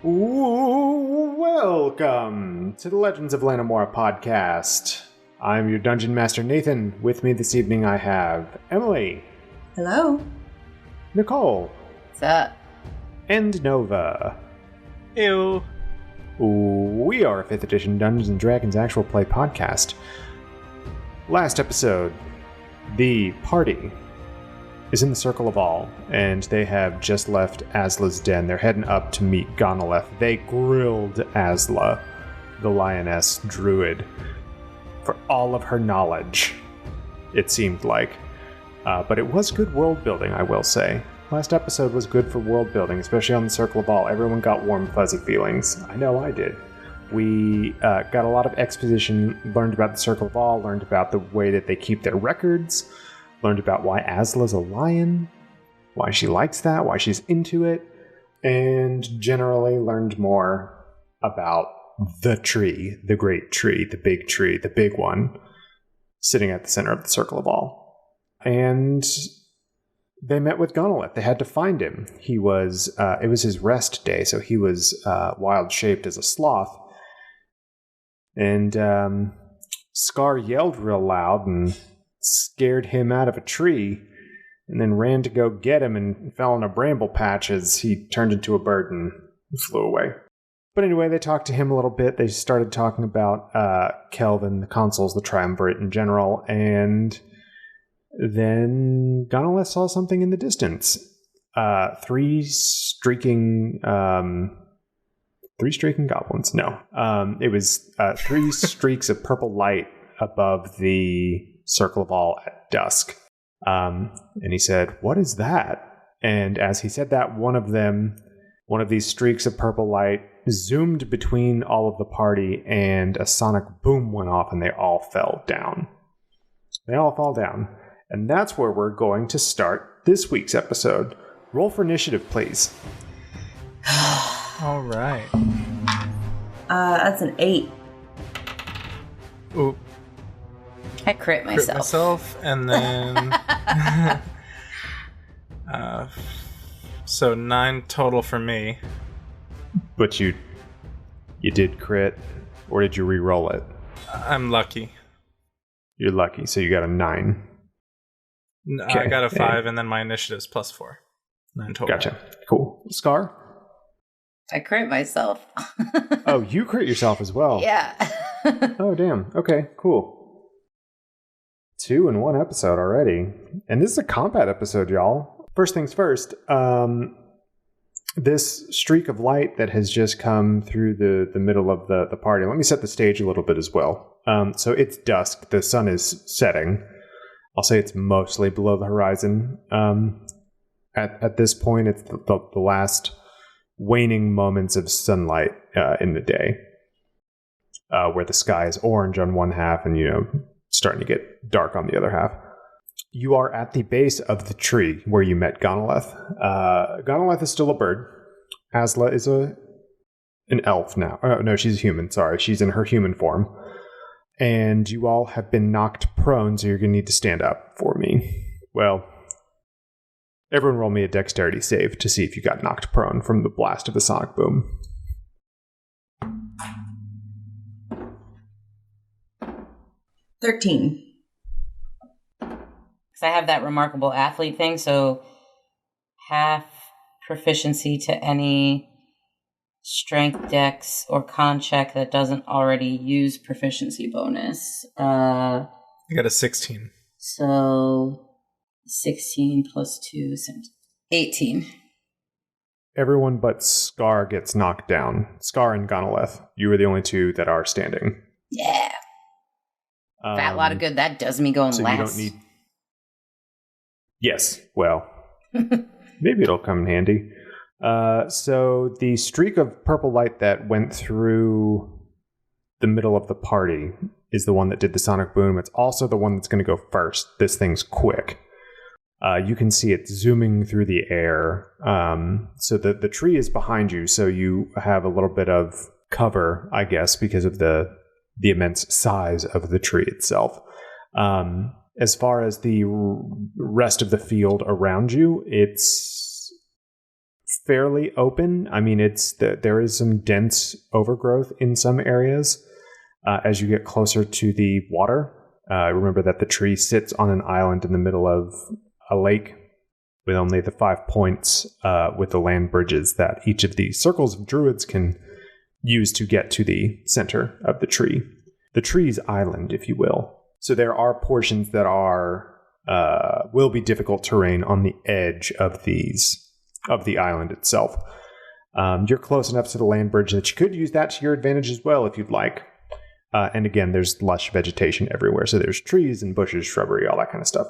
Welcome to the Legends of Lanimora Podcast. I'm your Dungeon Master Nathan. With me this evening I have Emily. Hello. Nicole. What's up? And Nova. Ew. We are a 5th edition Dungeons & Dragons actual play podcast. Last episode, the party is in the Circle of All, and they have just left Asla's den. They're heading up to meet Gonoleth. They grilled Asla, the lioness druid, for all of her knowledge, it seemed like. But it was good world building, I will say. Last episode was good for world building, especially on the Circle of All. Everyone got warm, fuzzy feelings. I know I did. We got a lot of exposition, learned about the Circle of All, learned about the way that they keep their records, learned about why Asla's a lion, why she likes that, why she's into it, and generally learned more about the tree, the great tree, the big one, sitting at the center of the Circle of All. And they met with Gonoleth. They had to find him. He was, it was his rest day, so he was wild-shaped as a sloth. And Scar yelled real loud and scared him out of a tree, and then ran to go get him and fell in a bramble patch as he turned into a bird and flew away. But anyway, they talked to him a little bit. They started talking about Kelvin, the consuls, the triumvirate in general, and then Gonoleth saw something in the distance. Three streaking goblins. No. It was 3 streaks of purple light above the Circle of All at dusk. And he said, "What is that?" And as he said that, one of these streaks of purple light zoomed between all of the party, and a sonic boom went off, and they all fell down. They all fall down. And that's where we're going to start this week's episode. Roll for initiative, please. All right. That's an 8. Ooh. I crit myself. And then... so 9 total for me. But you did crit, or did you re-roll it? I'm lucky. You're lucky, so you got a 9. Okay. I got a 5, and then my initiative's plus 4. 9 total. Gotcha. Cool. Scar? I crit myself. Oh, you crit yourself as well? Yeah. Oh, damn. Okay, cool. 2 in 1 episode already. And this is a combat episode, y'all. First things first, this streak of light that has just come through the middle of the party. Let me set the stage a little bit as well. So it's dusk. The sun is setting. I'll say it's mostly below the horizon. At this point, it's the last waning moments of sunlight in the day, where the sky is orange on one half and, starting to get dark on the other half. You are at the base of the tree where you met Gonoleth. Gonoleth is still a bird. Asla is an elf now. Oh, no, she's a human. Sorry, she's in her human form. And you all have been knocked prone, so you're going to need to stand up for me. Well, everyone roll me a dexterity save to see if you got knocked prone from the blast of the sonic boom. 13. Because I have that remarkable athlete thing, so half proficiency to any strength, dex, or con check that doesn't already use proficiency bonus. I got a 16. So 16 plus 2, 18. Everyone but Scar gets knocked down. Scar and Gonoleth, you are the only 2 that are standing. Yeah. Fat lot of good that does me going so last. You don't need... Yes, well, maybe it'll come in handy. So the streak of purple light that went through the middle of the party is the one that did the sonic boom. It's also the one that's going to go first. This thing's quick. You can see it zooming through the air. So the tree is behind you, so you have a little bit of cover, I guess, because of the immense size of the tree itself. As far as the rest of the field around you, it's fairly open. I mean, there is some dense overgrowth in some areas as you get closer to the water. Remember that the tree sits on an island in the middle of a lake with only the 5 points with the land bridges that each of the circles of druids can use to get to the center of the tree. The tree's island, if you will. So there are portions that will be difficult terrain on the edge of the island itself. You're close enough to the land bridge that you could use that to your advantage as well if you'd like. And again, there's lush vegetation everywhere. So there's trees and bushes, shrubbery, all that kind of stuff,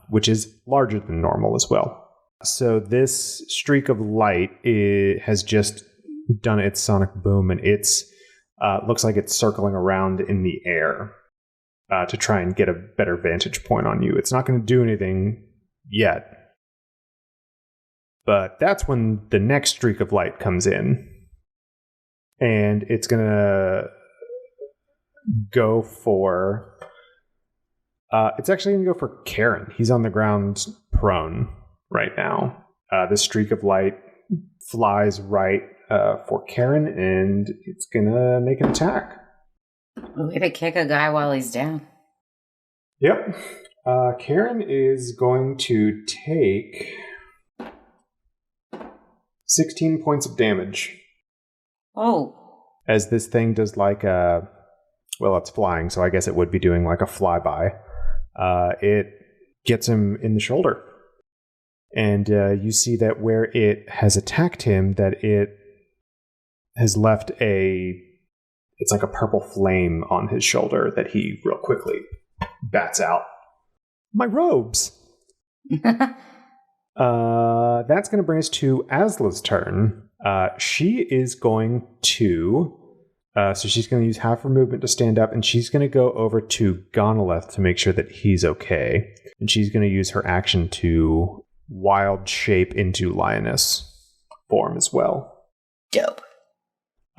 which is larger than normal as well. So this streak of light has just done its sonic boom, and it's looks like it's circling around in the air to try and get a better vantage point on you. It's not going to do anything yet. But that's when the next streak of light comes in. And it's going to go for... it's actually going to go for Karen. He's on the ground prone right now. This streak of light flies right for Karen, and it's going to make an attack. Way to kick a guy while he's down. Yep. Karen is going to take 16 points of damage. Oh. As this thing does like a... Well, it's flying, so I guess it would be doing like a flyby. It gets him in the shoulder. And you see that where it has attacked him, that it has left it's like a purple flame on his shoulder that he real quickly bats out. My robes! That's going to bring us to Asla's turn. She is going to... so she's going to use half her movement to stand up, and she's going to go over to Gonoleth to make sure that he's okay. And she's going to use her action to wild shape into lioness form as well. Dope.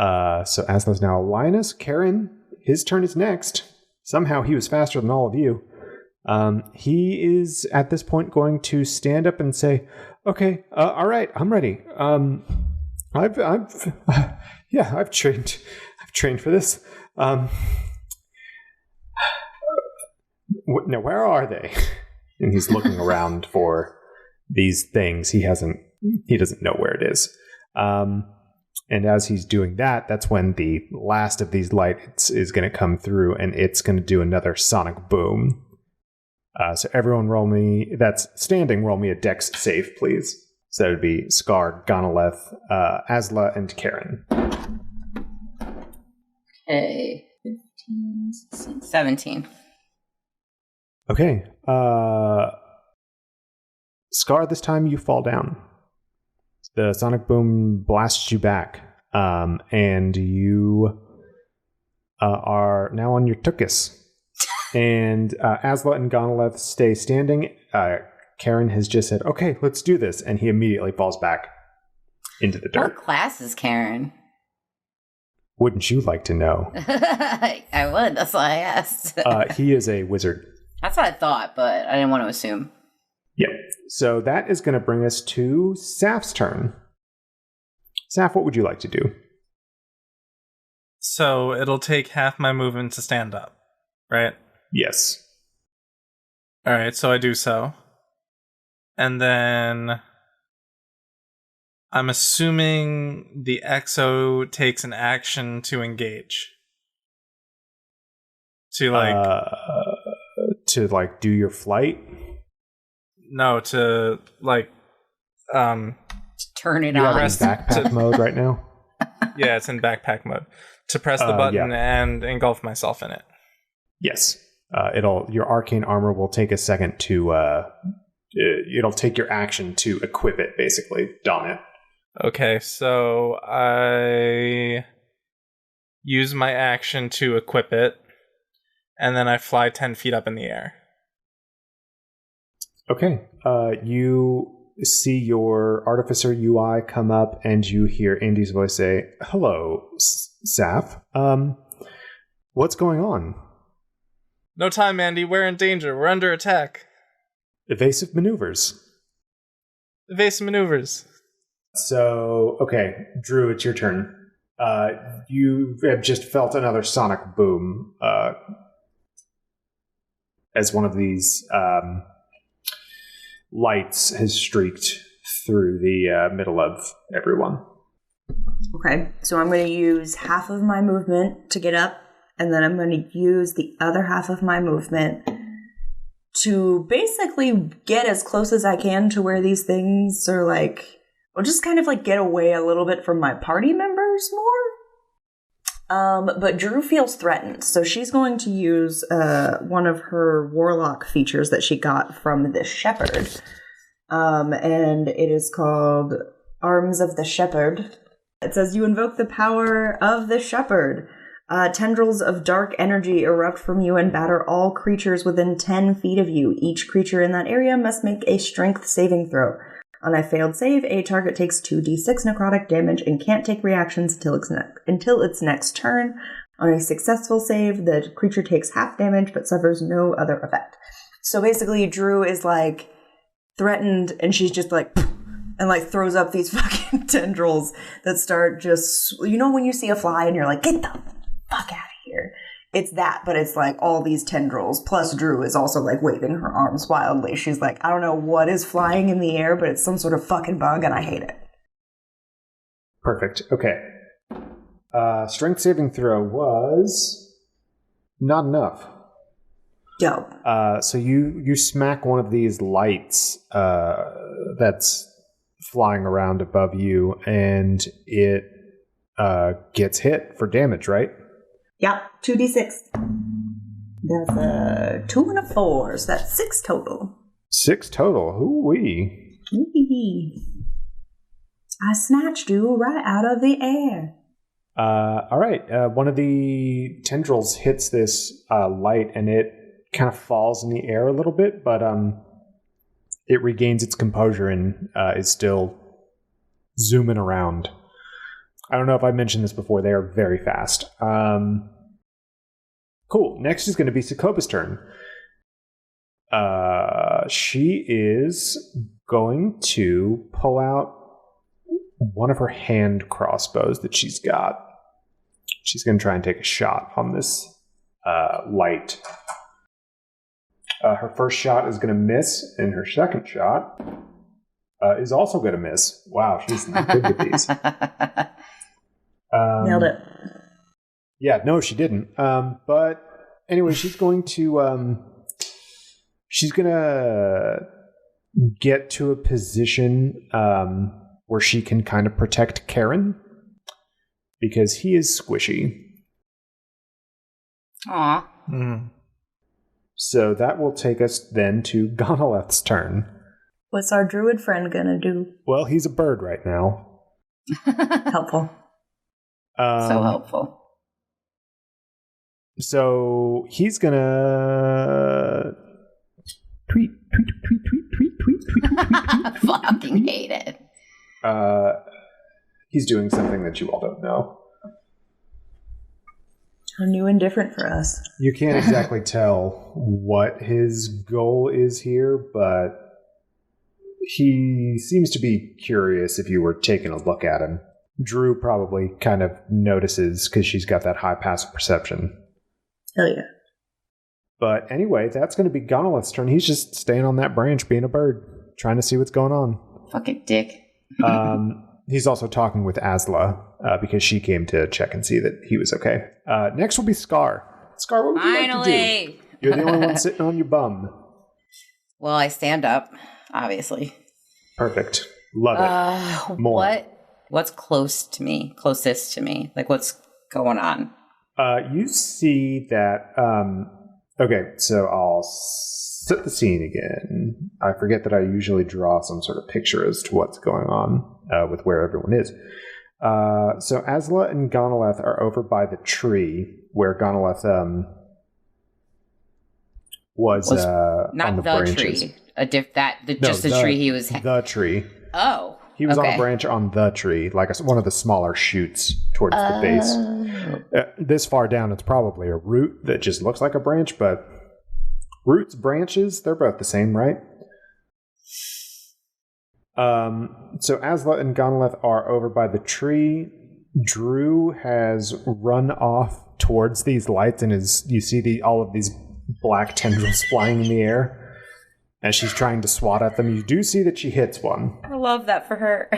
So Asla's now a lioness. Karen, his turn is next. Somehow he was faster than all of you. He is at this point going to stand up and say, "Okay, all right, I'm ready. I've trained for this. Now, where are they?" And he's looking around for these things. He doesn't know where it is. And as he's doing that, that's when the last of these lights is going to come through, and it's going to do another sonic boom. So everyone roll me a dex save, please. So that would be Scar, Gonoleth, Asla, and Karen. Okay. 15, 16, 17. Okay. Scar, this time you fall down. The sonic boom blasts you back, and you are now on your tuchus. And Asla and Gonoleth stay standing. Karen has just said, "Okay, let's do this," and he immediately falls back into the dirt. What class is Karen? Wouldn't you like to know? I would. That's why I asked. He is a wizard. That's what I thought, but I didn't want to assume. Yep. So that is going to bring us to Saf's turn. Saf, what would you like to do? So it'll take half my movement to stand up, right? Yes. All right, so I do so. And then I'm assuming the Exo takes an action to engage. To do your flight? No, to turn it you on. Are in backpack mode right now? Yeah, it's in backpack mode. To press the button and engulf myself in it. Yes. Your arcane armor will take a second to it'll take your action to equip it, basically, don it. Okay, so I use my action to equip it, and then I fly 10 feet up in the air. Okay. You see your Artificer UI come up, and you hear Andy's voice say, "Hello, Saf. What's going on?" "No time, Andy. We're in danger. We're under attack." Evasive maneuvers. Evasive maneuvers. So, okay, Drew, it's your turn. You have just felt another sonic boom as one of these lights has streaked through the middle of everyone. Okay, so I'm going to use half of my movement to get up, and then I'm going to use the other half of my movement to basically get as close as I can to where these things are like, or just kind of like get away a little bit from my party members more. But Drew feels threatened, so she's going to use one of her warlock features that she got from the shepherd. And it is called Arms of the Shepherd. It says, you invoke the power of the shepherd. Tendrils of dark energy erupt from you and batter all creatures within 10 feet of you. Each creature in that area must make a strength saving throw. On a failed save, a target takes 2d6 necrotic damage and can't take reactions until its next turn. On a successful save, the creature takes half damage but suffers no other effect. So basically, Drew is like threatened, and she's just like, and like throws up these fucking tendrils that start just, you know, when you see a fly and you're like, get the fuck out of here. It's that, but it's like all these tendrils. Plus Drew is also like waving her arms wildly. She's like, I don't know what is flying in the air, but it's some sort of fucking bug and I hate it. Perfect. Okay. Strength saving throw was not enough. Dope. So you smack one of these lights that's flying around above you, and it gets hit for damage, right? Yeah, 2d6. That's a 2 and a 4, so that's 6 total. 6 total. Hoo-wee. I snatched you right out of the air. All right. One of the tendrils hits this light, and it kind of falls in the air a little bit, but it regains its composure and is still zooming around. I don't know if I mentioned this before. They are very fast. Cool. Next is going to be Sokoba's turn. She is going to pull out one of her hand crossbows that she's got. She's going to try and take a shot on this light. Her first shot is going to miss, and her second shot is also going to miss. Wow, she's not good with these. Nailed it. Yeah, no, she didn't. But anyway, she's going to get to a position where she can kind of protect Karen because he is squishy. Aw. Mm. So that will take us then to Gonoleth's turn. What's our druid friend gonna do? Well, he's a bird right now. Helpful. So helpful. So he's gonna tweet. I fucking hate it. He's doing something that you all don't know. How new and different for us. You can't exactly tell what his goal is here, but he seems to be curious if you were taking a look at him. Drew probably kind of notices because she's got that high passive perception. Hell yeah. But anyway, that's going to be Gonoleth's turn. He's just staying on that branch, being a bird, trying to see what's going on. Fucking dick. He's also talking with Asla because she came to check and see that he was okay. Next will be Scar. Scar, what would you like to do? You're the only one sitting on your bum. Well, I stand up, obviously. Perfect. Love it. More. What's closest to me? Like, what's going on? You see that... okay, so I'll set the scene again. I forget that I usually draw some sort of picture as to what's going on with where everyone is. So Asla and Gonoleth are over by the tree where Gonoleth was not on the branches. Tree. The tree he was... The tree. Oh. He was on a branch on the tree, like one of the smaller shoots towards the base. This far down, it's probably a root that just looks like a branch, but roots, branches, they're both the same, right? So Asla and Gonoleth are over by the tree. Drew has run off towards these lights and you see all of these black tendrils flying in the air as she's trying to swat at them. You do see that she hits one. I love that for her.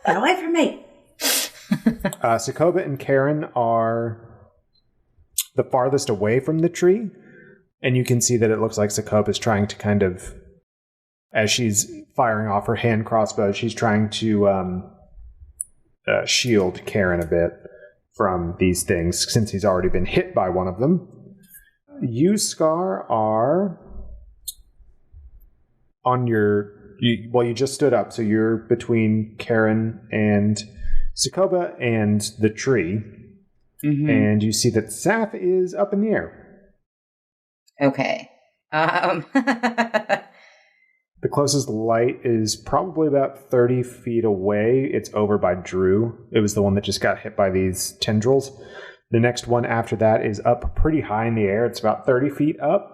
Get away from me. Sokoba and Karen are the farthest away from the tree, and you can see that it looks like Sokoba is trying to kind of, as she's firing off her hand crossbow, she's trying to shield Karen a bit from these things, since he's already been hit by one of them. You, Scar, are on you just stood up, so you're between Karen and Sokoba and the tree. Mm-hmm. And you see that Saf is up in the air. Okay. The closest light is probably about 30 feet away. It's over by Drew. It was the one that just got hit by these tendrils. The next one after that is up pretty high in the air. It's about 30 feet up.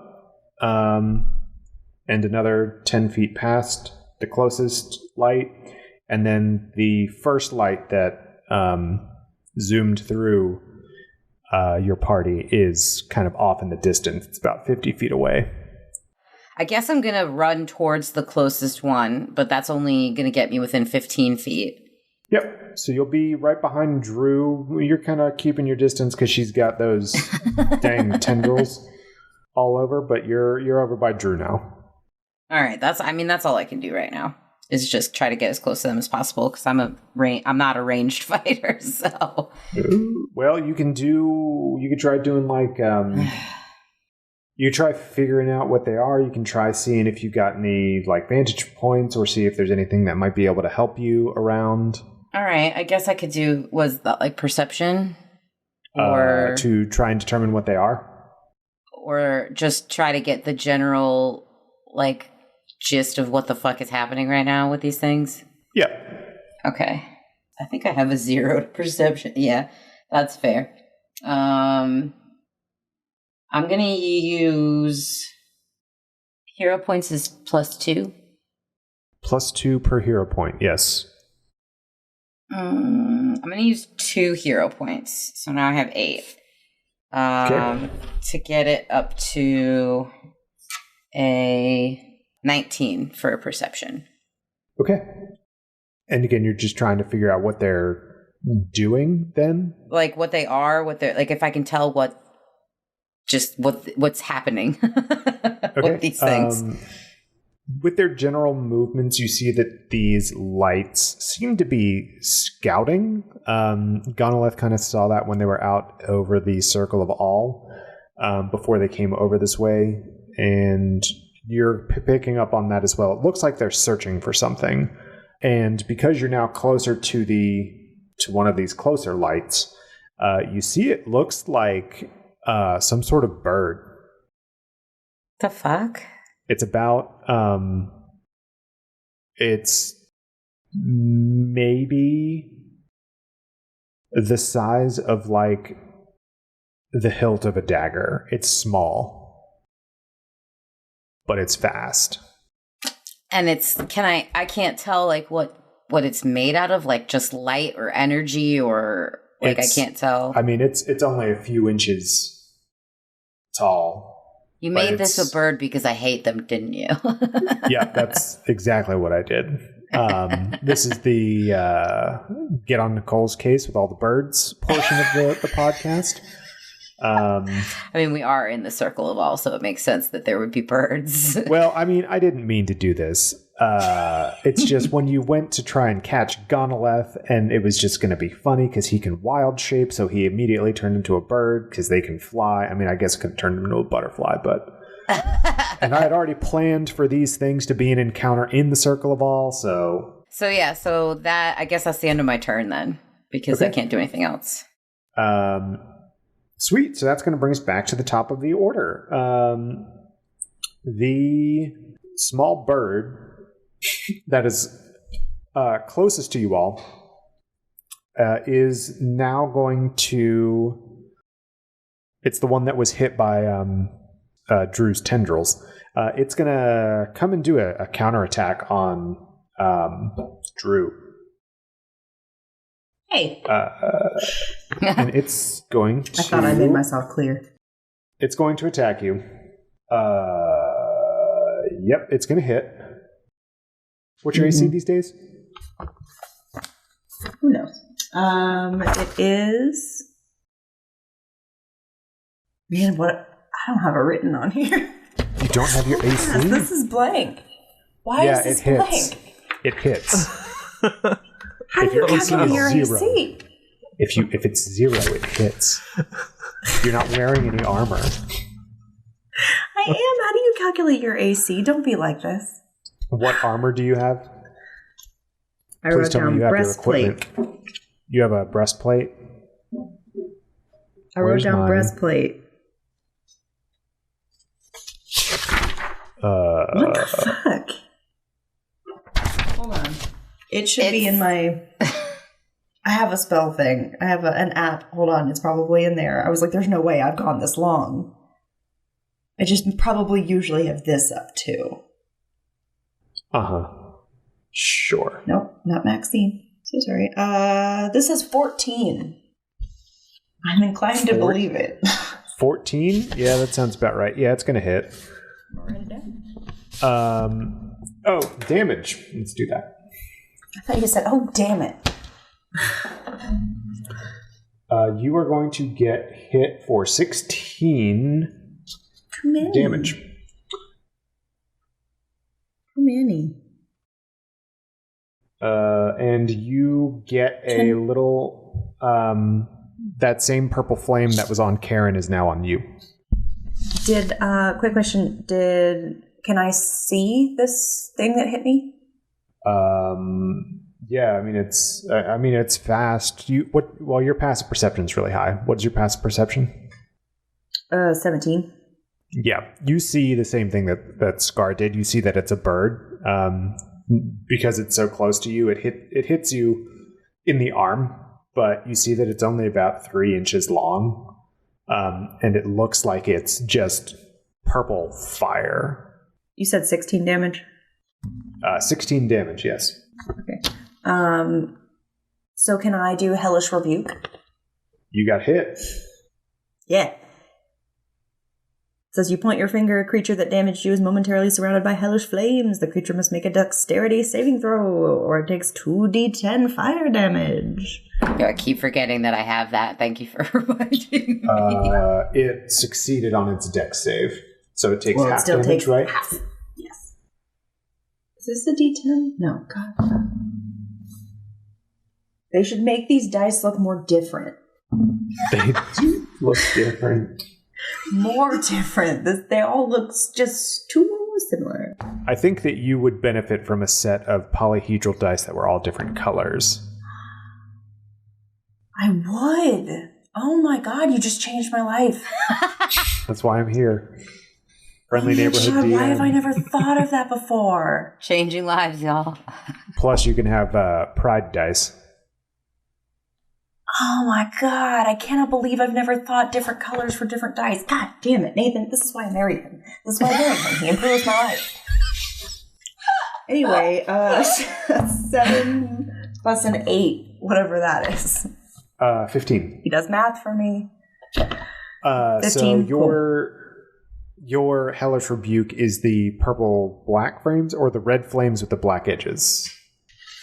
And another 10 feet past the closest light. And then the first light that zoomed through your party is kind of off in the distance. It's about 50 feet away. I guess I'm going to run towards the closest one, but that's only going to get me within 15 feet. Yep. So you'll be right behind Drew. You're kind of keeping your distance because she's got those dang tendrils all over, but you're over by Drew now. All right. That's all I can do right now is just try to get as close to them as possible because I'm not a ranged fighter. So, well, you could try doing like, you try figuring out what they are. You can try seeing if you got any like vantage points or see if there's anything that might be able to help you around. All right. I guess I could do, was that like perception? Or to try and determine what they are? Or just try to get the general like gist of what the fuck is happening right now with these things? Yeah. Okay. I think I have a 0 to perception. Yeah, that's fair. I'm going to use hero points is +2. +2 per hero point, yes. I'm going to use 2 hero points. So now I have 8. Okay. To get it up to a 19 for perception. Okay. And again, you're just trying to figure out what they're doing then? Like what they are, what they're like, if I can tell what's happening with these things. With their general movements, you see that these lights seem to be scouting. Gonoleth kind of saw that when they were out over the Circle of All before they came over this way. And you're picking up on that as well. It looks like they're searching for something. And because you're now closer to one of these closer lights, you see it looks like some sort of bird. The fuck? It's about, it's maybe the size of like the hilt of a dagger. It's small, but it's fast. And I can't tell like what it's made out of, like just light or energy or like I can't tell. I mean, it's only a few inches tall. You made this a bird because I hate them, didn't you? Yeah, that's exactly what I did. This is the get on Nicole's case with all the birds portion of the podcast. I mean, we are in the Circle of All, so it makes sense that there would be birds. Well, I mean, I didn't mean to do this. It's just when you went to try and catch Gonoleth, and it was just going to be funny because he can wild shape, so he immediately turned into a bird because they can fly. I mean, I guess I could turn him into a butterfly, but... And I had already planned for these things to be an encounter in the Circle of All, so... So that, I guess that's the end of my turn then, because I can't do anything else. Sweet, so that's going to bring us back to the top of the order. The small bird that is closest to you all is now going to... It's the one that was hit by Drew's tendrils. It's going to come and do a counterattack on Drew. Hey. And it's going to... I thought I made myself clear. It's going to attack you. Yep, it's going to hit. What's your AC these days? Who knows? It is... Man, what? I don't have it written on here. You don't have your AC? Yes, this is blank. Why is this blank? It hits. How do you calculate your AC? If it's 0, it hits. You're not wearing any armor. I am. How do you calculate your AC? Don't be like this. What armor do you have? I wrote down breastplate. You have a breastplate? I wrote down breastplate. What the fuck? Hold on. It should be in my... I have a spell thing. I have an app. Hold on. It's probably in there. I was like, there's no way I've gone this long. I just probably usually have this up too. Uh-huh. Sure. Nope. Not Maxine. So sorry. This has 14. I'm inclined to believe it. 14? Yeah, that sounds about right. Yeah, it's going to hit. Oh, damage. Let's do that. I thought you said, oh, damn it. You are going to get hit for 16 damage. Too many. And you get a little... that same purple flame that was on Karen is now on you. Quick question, can I see this thing that hit me? Yeah, I mean it's fast. Your passive perception is really high. What's your passive perception? 17. Yeah, you see the same thing that Scar did. You see that it's a bird. Because it's so close to you, it hits you in the arm, but you see that it's only about 3 inches long, and it looks like it's just purple fire. You said 16 damage? 16 damage, yes. Okay. So can I do Hellish Rebuke? You got hit. Yeah. It says you point your finger, a creature that damaged you is momentarily surrounded by hellish flames. The creature must make a dexterity saving throw, or it takes 2d10 fire damage. I keep forgetting that I have that. Thank you for reminding me. It succeeded on its dex save. So it takes half still damage, takes right? Half. Yes. Is this a d10? No, God. They should make these dice look more different. They do look different. More different. They all look just too similar. I think that you would benefit from a set of polyhedral dice that were all different colors. I would. Oh my God, you just changed my life. That's why I'm here. Friendly neighborhood DM. Why have I never thought of that before? Changing lives, y'all. Plus, you can have pride dice. Oh my God, I cannot believe I've never thought different colors for different dice. God damn it, Nathan. This is why I married him. He improves my life. Anyway, 7 plus an 8, whatever that is. 15. He does math for me. 15. So your Hellish Rebuke is the purple black flames or the red flames with the black edges?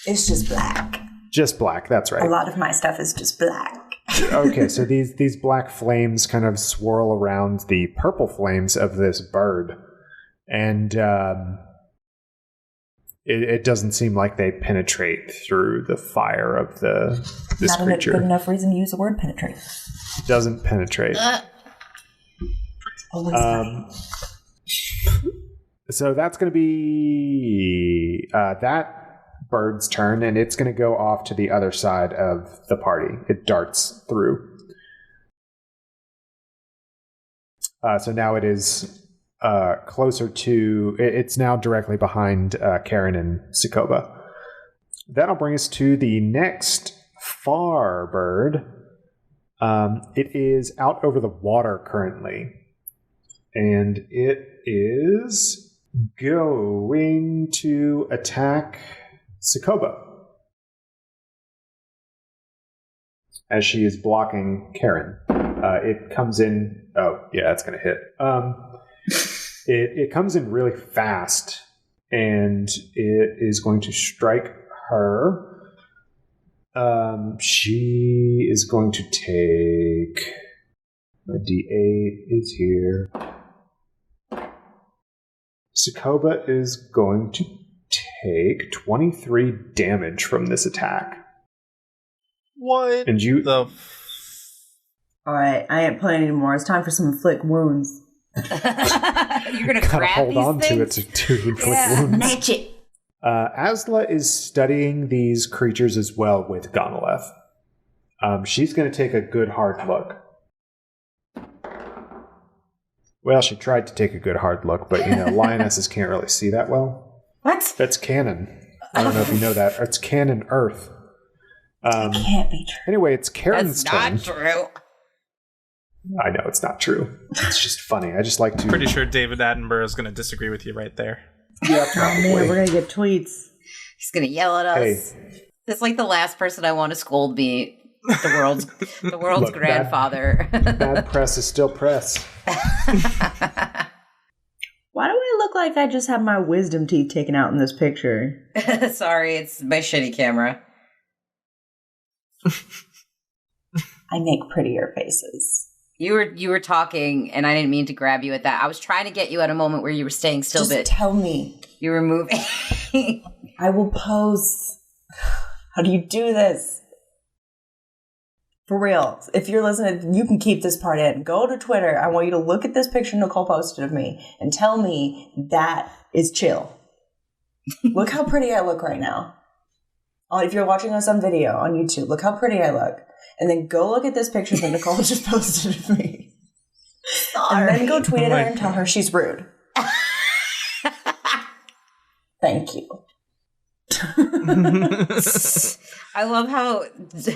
It's just black. Just black, that's right. A lot of my stuff is just black. Okay, so these black flames kind of swirl around the purple flames of this bird. And it doesn't seem like they penetrate through the fire of this creature. Not a good enough reason to use the word penetrate. It doesn't penetrate. Always funny. So that's going to be that bird's turn, and it's going to go off to the other side of the party. It darts through. So now it is closer to... It's now directly behind Karen and Sokoba. That'll bring us to the next far bird. It is out over the water currently. And it is going to attack Sokoba, as she is blocking Karen. It comes in... Oh, yeah, that's going to hit. It comes in really fast, and it is going to strike her. She is going to take... My D8 is here. Sokoba is going to take 23 damage from this attack. What? And you... Alright, I ain't playing anymore. It's time for some inflict wounds. You're gonna gotta grab hold these on things? to it to inflict wounds. Snatch it! Asla is studying these creatures as well with Gonoleth. She's going to take a good hard look. Well, she tried to take a good hard look, but lionesses can't really see that well. What? That's canon. I don't know if you know that. It's canon Earth. It can't be true. Anyway, it's Karen's That's turn. not true. I know it's not true. It's just funny. I just like to. Pretty sure David Attenborough is going to disagree with you right there. Yeah, Oh probably. man, we're gonna get tweets. He's gonna yell at us. Hey. It's like the last person I want to scold be the world's Look, grandfather. Bad press is still press. Why do I look like I just have my wisdom teeth taken out in this picture? Sorry, it's my shitty camera. I make prettier faces. You were talking, and I didn't mean to grab you at that. I was trying to get you at a moment where you were staying still, Just but tell me. you were moving. I will pose. How do you do this? For real. If you're listening, you can keep this part in. Go to Twitter. I want you to look at this picture Nicole posted of me and tell me that is chill. Look how pretty I look right now. Oh, if you're watching us on video on YouTube, look how pretty I look. And then go look at this picture that Nicole just posted of me. And then go tweet at her and tell her she's rude. Thank you. I love how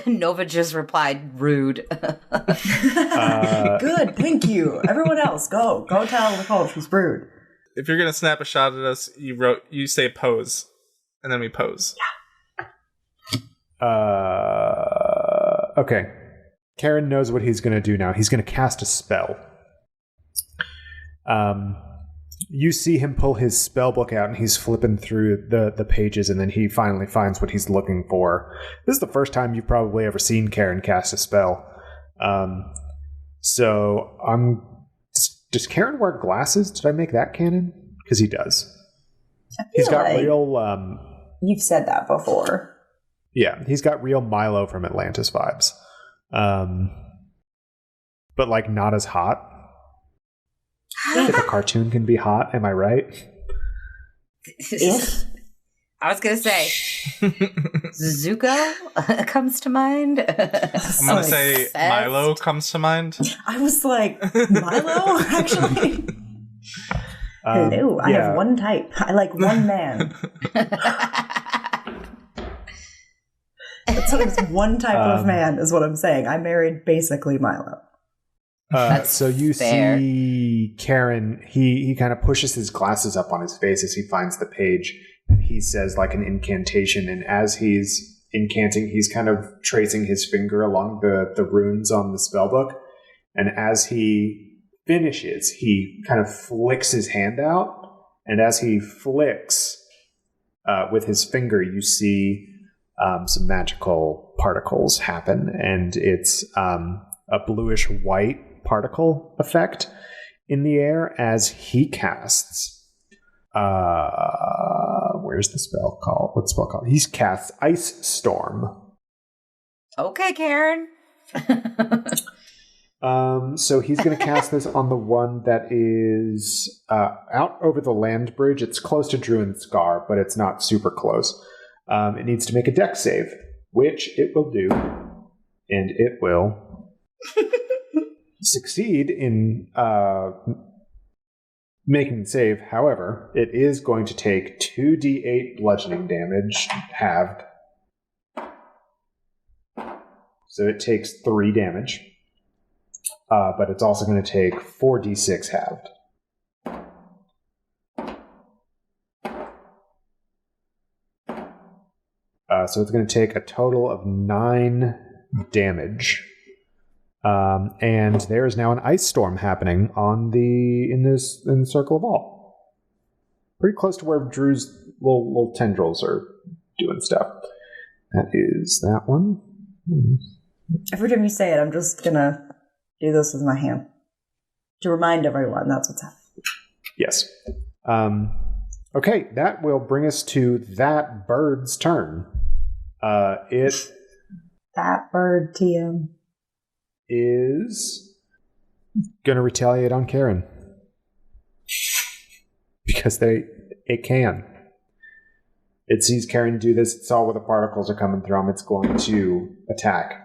Nova just replied, rude. Good, thank you. Everyone else, go tell Nicole she's rude. If you're going to snap a shot at us, you say pose, and then we pose. Okay. Karen knows what he's going to do now. He's going to cast a spell. You see him pull his spell book out, and he's flipping through the pages, and then he finally finds what he's looking for. This is the first time you've probably ever seen Karen cast a spell. Does Karen wear glasses? Did I make that canon? Because he does. He's got like real... You've said that before. Yeah, he's got real Milo from Atlantis vibes. But, not as hot. If a cartoon can be hot, am I right? If? I was going to say, Zuko comes to mind. I'm going to say Milo comes to mind. I was like, Milo, actually? Hello, I have one type. I like one man. That's one type of man, is what I'm saying. I married basically Milo. So you fair. see Karen, he kind of pushes his glasses up on his face as he finds the page, and he says an incantation, and as he's incanting, he's kind of tracing his finger along the runes on the spellbook, and as he finishes, he kind of flicks his hand out, and as he flicks with his finger, you see some magical particles happen, and it's a bluish white particle effect in the air as he casts. Where's the spell called? What's the spell called? He casts Ice Storm. Okay, Karen. So he's going to cast this on the one that is out over the land bridge. It's close to Druin's Scar, but it's not super close. It needs to make a dex save, which it will do, and it will succeed in making the save. However, it is going to take 2d8 bludgeoning damage, halved. So it takes 3 damage. But it's also going to take 4d6 halved. So it's going to take a total of 9 damage. And there is now an ice storm happening in the Circle of All. Pretty close to where Drew's little tendrils are doing stuff. That is that one. Every time you say it, I'm just gonna do this with my hand to remind everyone that's what's happening. Yes. Okay, that will bring us to that bird's turn. That bird, TM, is going to retaliate on Karen because it can. It sees Karen do this. It saw where the particles are coming from. It's going to attack.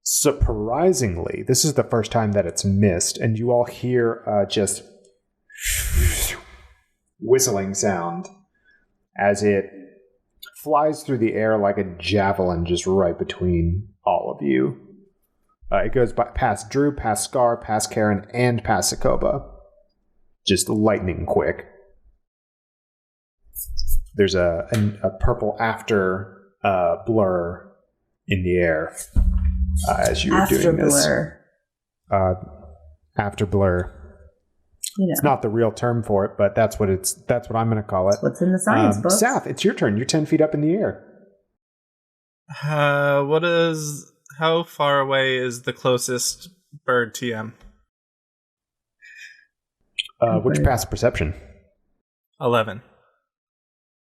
Surprisingly, this is the first time that it's missed, and you all hear just whistling sound as it flies through the air like a javelin just right between all of you. It goes past Drew, past Scar, past Karen, and past Sokoba. Just lightning quick. There's a purple after blur in the air as you were doing this. After blur. You know. It's not the real term for it, but that's what I'm going to call it. What's in the science book? Saf, it's your turn. You're 10 feet up in the air. How far away is the closest bird TM? Which passive perception? 11.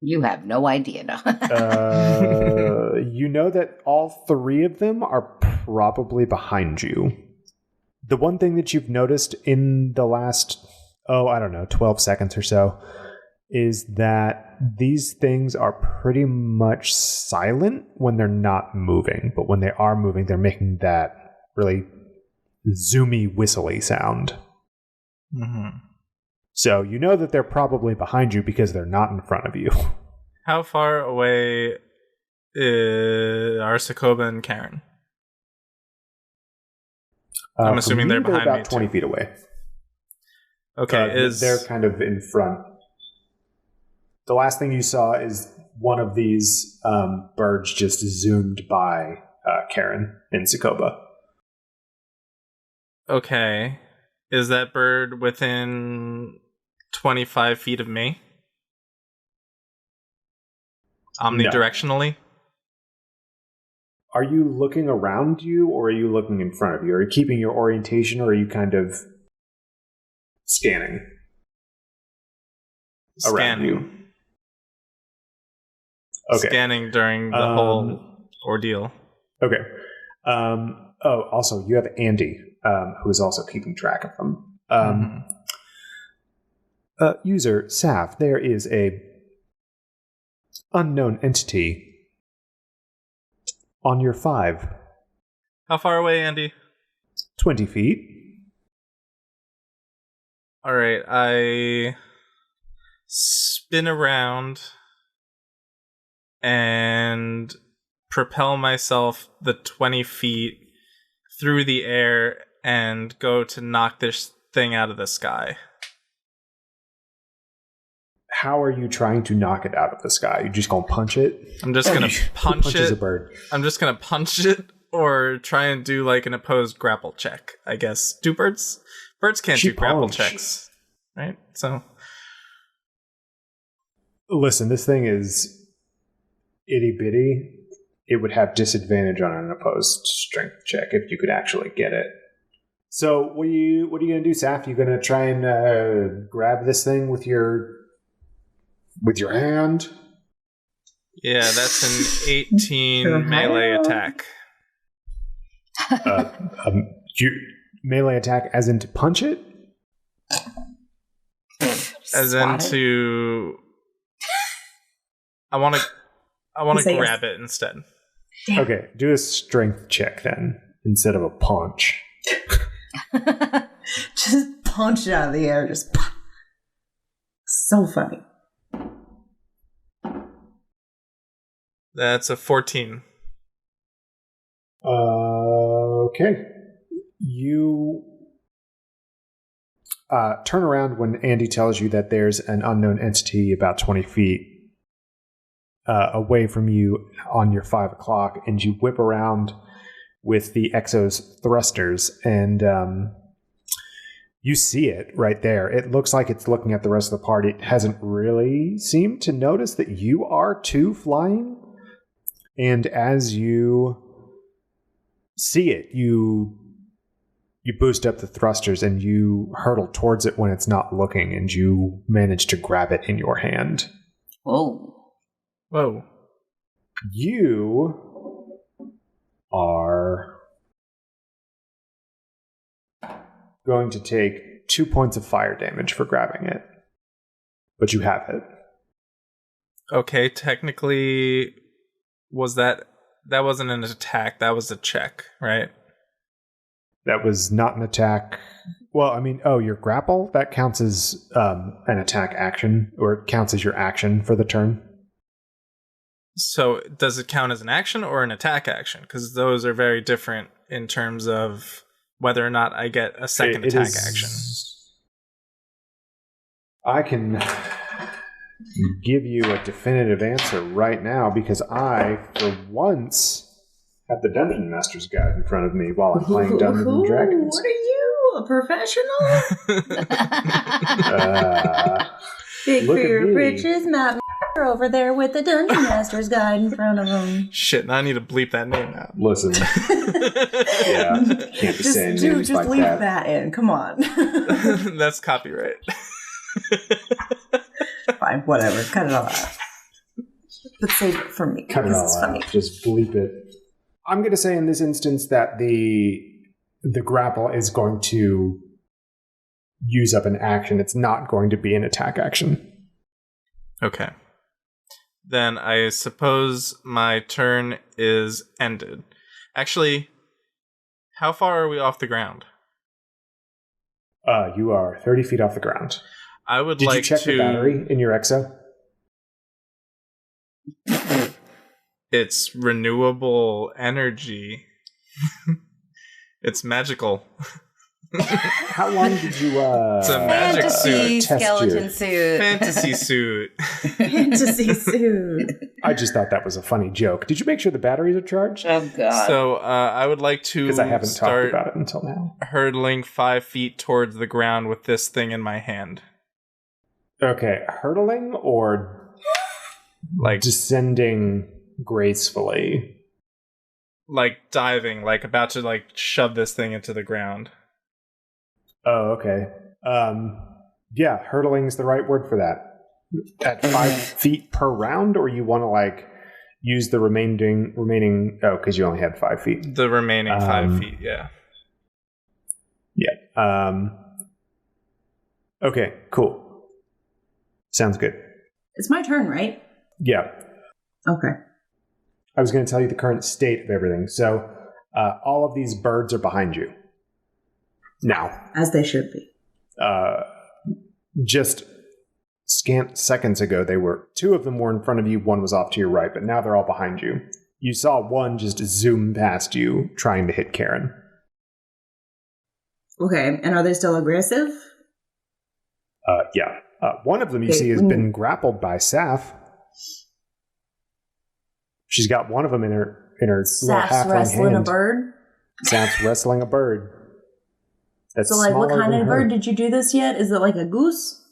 You have no idea. No. You know that all 3 of them are probably behind you. The one thing that you've noticed in the last, 12 seconds or so, is that these things are pretty much silent when they're not moving. But when they are moving, they're making that really zoomy, whistly sound. Mm-hmm. So you know that they're probably behind you because they're not in front of you. How far away are Sokoba and Karen? I'm assuming they're behind about me 20 too. feet away. Okay, they're kind of in front. The last thing you saw is one of these birds just zoomed by Karen and Sokoba. Okay. Is that bird within 25 feet of me? Omnidirectionally? Are you looking around you, or are you looking in front of you? Are you keeping your orientation, or are you kind of scanning? Around you? Okay. Scanning during the whole ordeal. Okay. Also, you have Andy, who is also keeping track of them. User Saf, there is a unknown entity on your 5. How far away, Andy? 20 feet. Alright, I spin around and propel myself the 20 feet through the air and go to knock this thing out of the sky. How are you trying to knock it out of the sky? You just gonna punch it? I'm just gonna punch it. A bird? I'm just gonna punch it, or try and do like an opposed grapple check, I guess. Do birds can't do grapple checks, right? So listen, this thing is itty bitty. It would have disadvantage on an opposed strength check if you could actually get it. So what are you gonna do, Saf? You gonna try and grab this thing with your hand? Yeah, that's an 18 melee attack. Melee attack as in to punch it? As in to... I want to grab it instead. Okay, do a strength check then, instead of a punch. Just punch it out of the air, just pop. So funny. That's a 14. Okay. You turn around when Andy tells you that there's an unknown entity about 20 feet away from you on your 5 o'clock, and you whip around with the Exo's thrusters, and you see it right there. It looks like it's looking at the rest of the party. It hasn't really seemed to notice that you are too flying. And as you see it, you boost up the thrusters and you hurtle towards it when it's not looking, and you manage to grab it in your hand. Whoa. Whoa. You are going to take 2 points of fire damage for grabbing it. But you have it. Okay, technically, that wasn't an attack, that was a check, right? That was not an attack. Well, I mean, your grapple? That counts as an attack action, or it counts as your action for the turn. So does it count as an action or an attack action? Because those are very different in terms of whether or not I get a second attack action. I can give you a definitive answer right now, because I, for once, have the Dungeon Master's Guide in front of me while I'm playing Dungeons and Dragons. What are you, a professional? Big Look for at your me. britches, Matt over there with the Dungeon Master's Guide in front of him. Shit, now I need to bleep that name out. Listen. Yeah, can't be saying names like leave that. that in. Come on. That's copyright. Fine, whatever. Cut it all out. But save it for me. Cut it because all it's out. funny. Just bleep it. I'm going to say in this instance that the grapple is going to use up an action. It's not going to be an attack action. Okay. Then I suppose my turn is ended. Actually, how far are we off the ground? You are 30 feet off the ground. I would Did like you check to... the battery in your Exo? It's renewable energy. It's magical. How long did you It's a magic Fantasy suit. skeleton suit. Fantasy suit. Fantasy suit. I just thought that was a funny joke. Did you make sure the batteries are charged? Oh god. So I would like to Because I haven't talked start about it until now. hurtling 5 feet towards the ground with this thing in my hand. Okay, hurtling or Like descending gracefully? like diving, like about to like shove this thing into the ground. Oh, okay. Yeah, hurtling is the right word for that. At 5 feet per round, or you want to like use the remaining? Oh, because you only had 5 feet. The remaining 5 feet, yeah. Yeah. Okay. Cool. Sounds good. It's my turn, right? Yeah. Okay. I was going to tell you the current state of everything. So, all of these birds are behind you now. As they should be. Just scant seconds ago, two of them were in front of you, one was off to your right, but now they're all behind you. You saw one just zoom past you, trying to hit Karen. Okay, and are they still aggressive? Yeah. One of them you see has been grappled by Saf. She's got one of them in her little Saf's halfling wrestling hand. a bird? Saf's wrestling a bird. That's So, like, what smaller kind than of her. bird did you do this yet? Is it like a goose?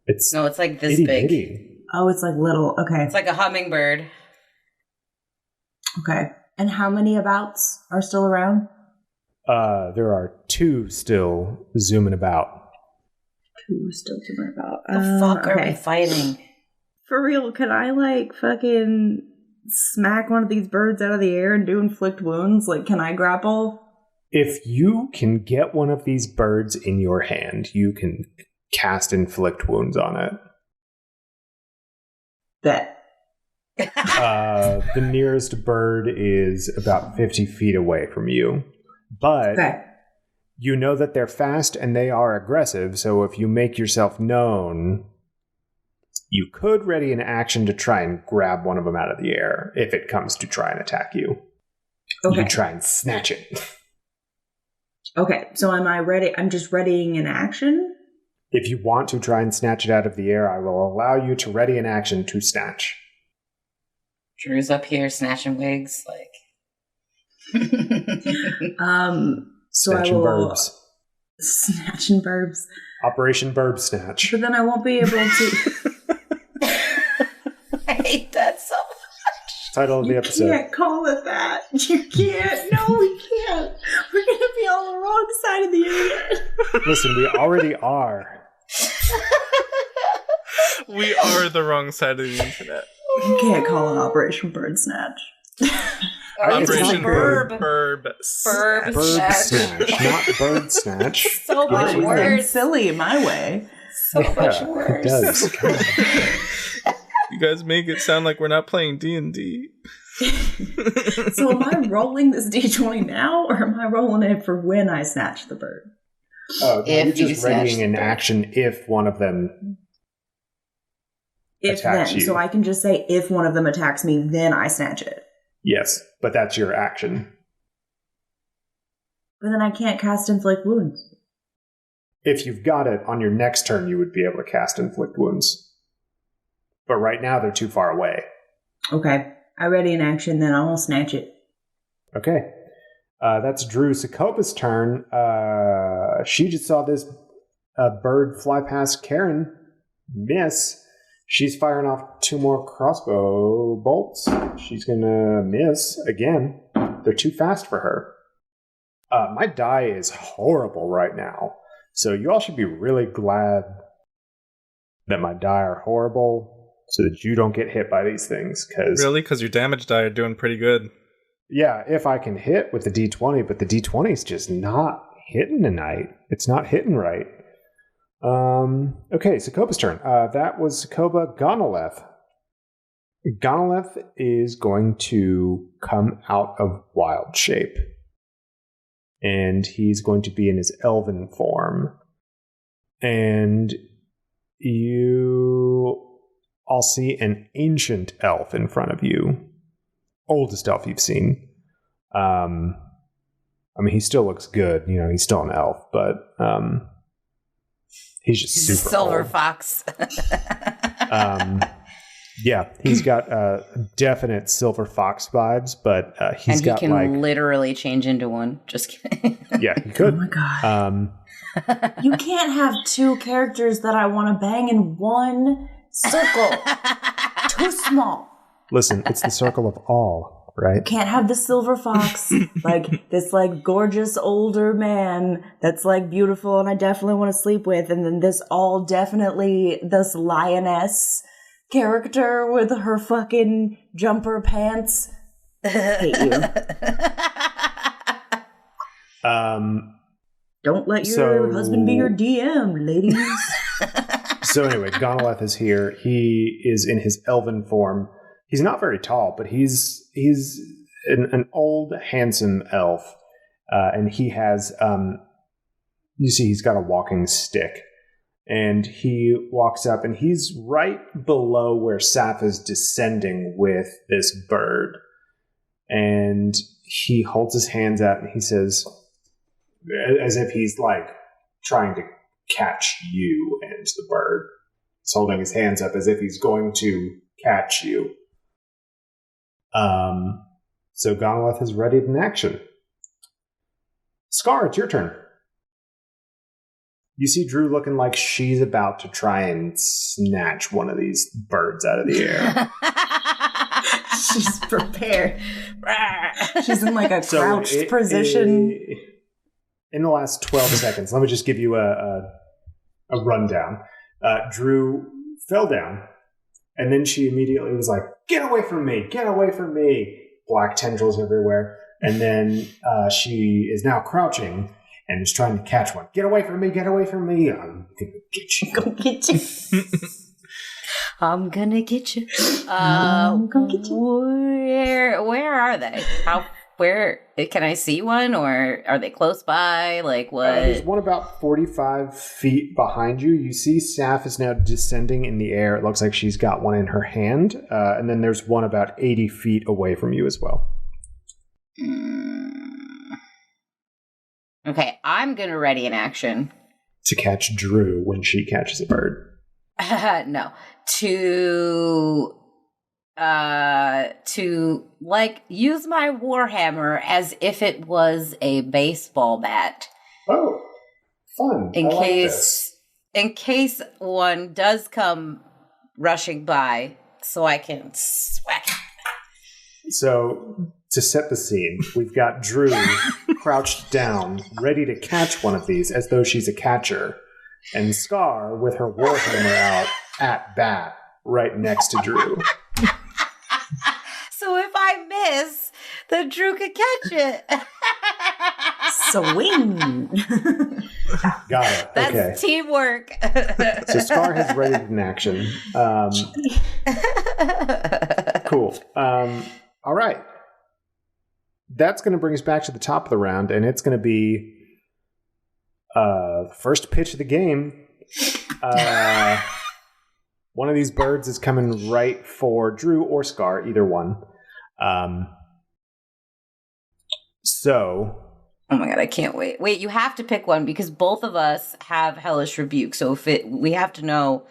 It's No, it's like this itty big. bitty. Oh, it's like little. Okay. It's like a hummingbird. Okay. And how many abouts are still around? There are two still zooming about. Two still zooming about. The fuck are we fighting? For real, can I, like, fucking smack one of these birds out of the air and do inflict wounds? Like, can I grapple? If you can get one of these birds in your hand, you can cast inflict wounds on it. Bet. The nearest bird is about 50 feet away from you. But Okay. you know that they're fast and they are aggressive, so if you make yourself known, you could ready an action to try and grab one of them out of the air if it comes to try and attack you. You Okay. can try and snatch it. Okay, so am I ready? I'm just readying an action? If you want to try and snatch it out of the air, I will allow you to ready an action to snatch. Drew's up here snatching wigs, like. So Snatching I will Birbs. snatching Birbs. Operation Birb Snatch. But then I won't be able to. I hate that so much. Title of the episode. You can't call it that. You can't. No, we can't. We're gonna be on the wrong side of the internet. Listen, we already are. We are the wrong side of the internet. You can't call it Operation Bird Snatch. Operation Birb. Birb. Birb Bird Snatch. Snatch, not Bird Snatch. So much Yeah. worse. Silly my way. So much worse. It does. You guys make it sound like we're not playing D&D. So am I rolling this D20 now, or am I rolling it for when I snatch the bird? Oh, no, If you're you just snatch readying the an bird. action if one of them If attacks then. you. So I can just say, if one of them attacks me, then I snatch it. Yes, but that's your action. But then I can't cast Inflict Wounds. If you've got it on your next turn, you would be able to cast Inflict Wounds. But right now, they're too far away. Okay. I ready an action, then I will snatch it. Okay. That's Drew Sokopa's turn. She just saw this bird fly past Karen. Miss. She's firing off 2 more crossbow bolts. She's going to miss again. They're too fast for her. My die is horrible right now. So you all should be really glad that my die are horrible so that you don't get hit by these things. Really? Because your damage die are doing pretty good. Yeah, if I can hit with the D20, but the D20 is just not hitting tonight. It's not hitting right. Okay, Sokopa's turn. That was Sokopa. Gonoleth. Gonoleth is going to come out of wild shape. And he's going to be in his elven form. And you all see an ancient elf in front of you. Oldest elf you've seen. I mean, he still looks good. You know, he's still an elf, but he's just He's a super silver old. fox. Yeah, he's got definite silver fox vibes, but he's and he got can like literally change into one. Just kidding. yeah, he could. Oh my god. Um, You can't have 2 characters that I want to bang in one circle. Too small. listen, it's the circle of all, right? Can't have the silver fox, like this like gorgeous older man that's like beautiful and I definitely want to sleep with, and then this all definitely this lioness character with her fucking jumper pants. Hate you. Don't let your So- husband be your DM, ladies. So anyway, Gonoleth is here. He is in his elven form. He's not very tall, but he's an old, handsome elf, and he has you see he's got a walking stick, and he walks up, and he's right below where Saf is descending with this bird, and he holds his hands out, and he says, as if he's like trying to catch you and the bird. He's holding his hands up as if he's going to catch you. So Gonoleth is ready in action. Scar, it's your turn. You see Drew looking like she's about to try and snatch one of these birds out of the air. She's prepared. She's in like a So crouched position. In the last 12 seconds, let me just give you a rundown. Drew fell down, and then she immediately was like, "Get away from me! Get away from me!" Black tendrils everywhere. And then she is now crouching and is trying to catch one. "Get away from me! Get away from me! I'm gonna get you." Go get you. I'm gonna get you. I'm gonna get you. Where are they? Where can I see one, or are they close by? Like what? There's one about 45 feet behind you. You see Saf is now descending in the air. It looks like she's got one in her hand. And then there's one about 80 feet away from you as well. Okay, I'm gonna ready an action. To catch Drew when she catches a bird. No, to to use my warhammer as if it was a baseball bat. Oh, fun! In case one does come rushing by, so I can swack it. So, to set the scene, we've got Drew crouched down, ready to catch one of these as though she's a catcher, and Scar with her warhammer out at bat right next to Drew. So if I miss, then Drew can catch it. Swing. Got it. That's okay. Teamwork. So Scar has readied in action. Cool. All right. That's going to bring us back to the top of the round, and it's going to be first pitch of the game. One of these birds is coming right for Drew or Scar, either one. So... Oh my god, I can't wait. Wait, you have to pick one because both of us have Hellish Rebuke. So we have to know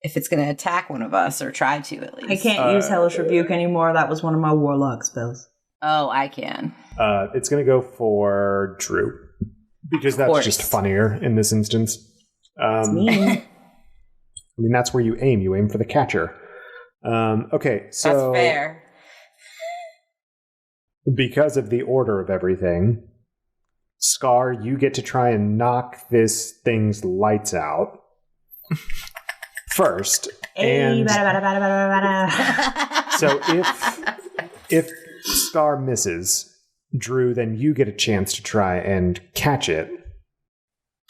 if it's going to attack one of us or try to at least. I can't use Hellish Rebuke anymore. That was one of my Warlock spells. Oh, I can. It's going to go for Drew because that's just funnier in this instance. I mean, that's where you aim. You aim for the catcher. Okay, so... That's fair. Because of the order of everything, Scar, you get to try and knock this thing's lights out first. And so if Scar misses, Drew, then you get a chance to try and catch it.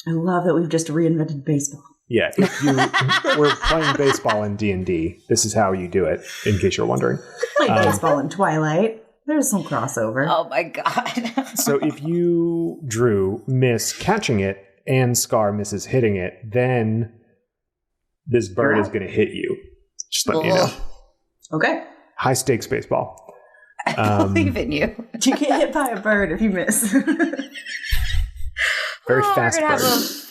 I love that we've just reinvented baseball. Yeah, we're playing baseball in D&D. This is how you do it, in case you're wondering. Play baseball in Twilight. There's some crossover. Oh my god. So if you, Drew, miss catching it and Scar misses hitting it, then this bird is going to hit you. Just let you know. Okay. High stakes baseball. I believe in you. You get hit by a bird if you miss. Very fast bird.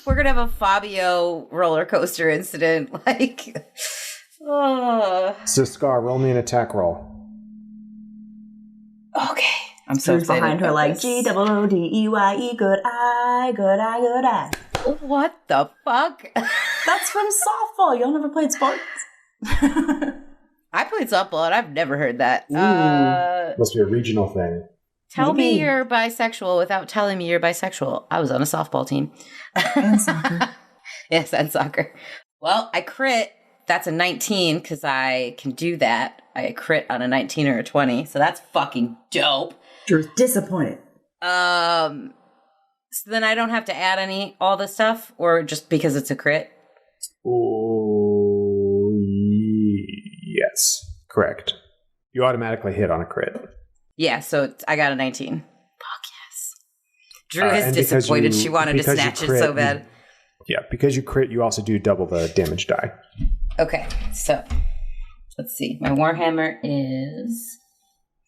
We're going to have a Fabio roller coaster incident. So Scar, roll me an attack roll. Okay. I'm so excited behind her like G-O-O-D-E-Y-E, good eye, good eye, good eye. What the fuck? That's from softball. Y'all never played sports? I played softball and I've never heard that. Must be a regional thing. Tell me you're bisexual without telling me you're bisexual. I was on a softball team. And soccer. Yes, and soccer. Well, I crit. That's a 19 because I can do that. I crit on a 19 or a 20, so that's fucking dope. You're disappointed. So then I don't have to add all this stuff, or just because it's a crit? Oh, yes, correct. You automatically hit on a crit. Yeah, so I got a 19. Fuck yes. Drew is disappointed. She wanted to snatch it so bad. Yeah, because you crit, you also do double the damage die. Okay, so let's see. My Warhammer is...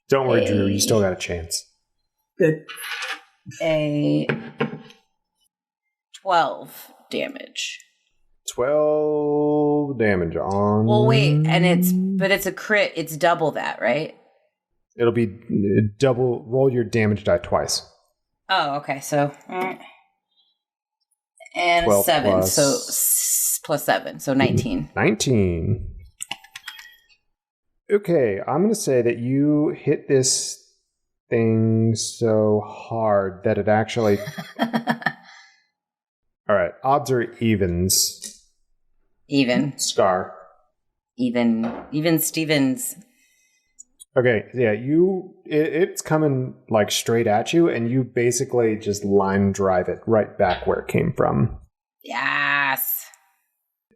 Don't worry, Drew. You still got a chance. Good. A 12 damage. 12 damage on... Well, wait, and it's a crit. It's double that, right? It'll be double... Roll your damage die twice. Oh, okay, so... And 7, plus, so plus 7, so 19. 19. Okay, I'm going to say that you hit this thing so hard that it actually... All right, odds or evens? Even. Scar. Even Stevens. Okay, yeah, it's coming like straight at you, and you basically just line drive it right back where it came from. Yes.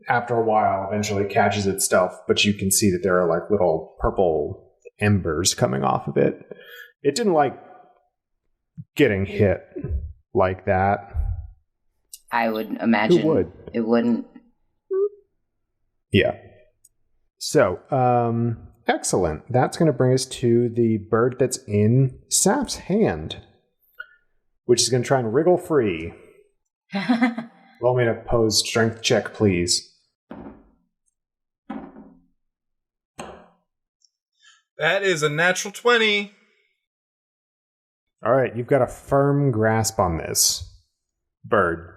After a while, eventually catches itself, but you can see that there are like little purple embers coming off of it. It didn't like getting hit like that. I would imagine Who would? It wouldn't. Yeah. So, excellent. That's going to bring us to the bird that's in Sap's hand, which is going to try and wriggle free. Roll me an opposed strength check, please. That is a natural 20. All right, you've got a firm grasp on this bird.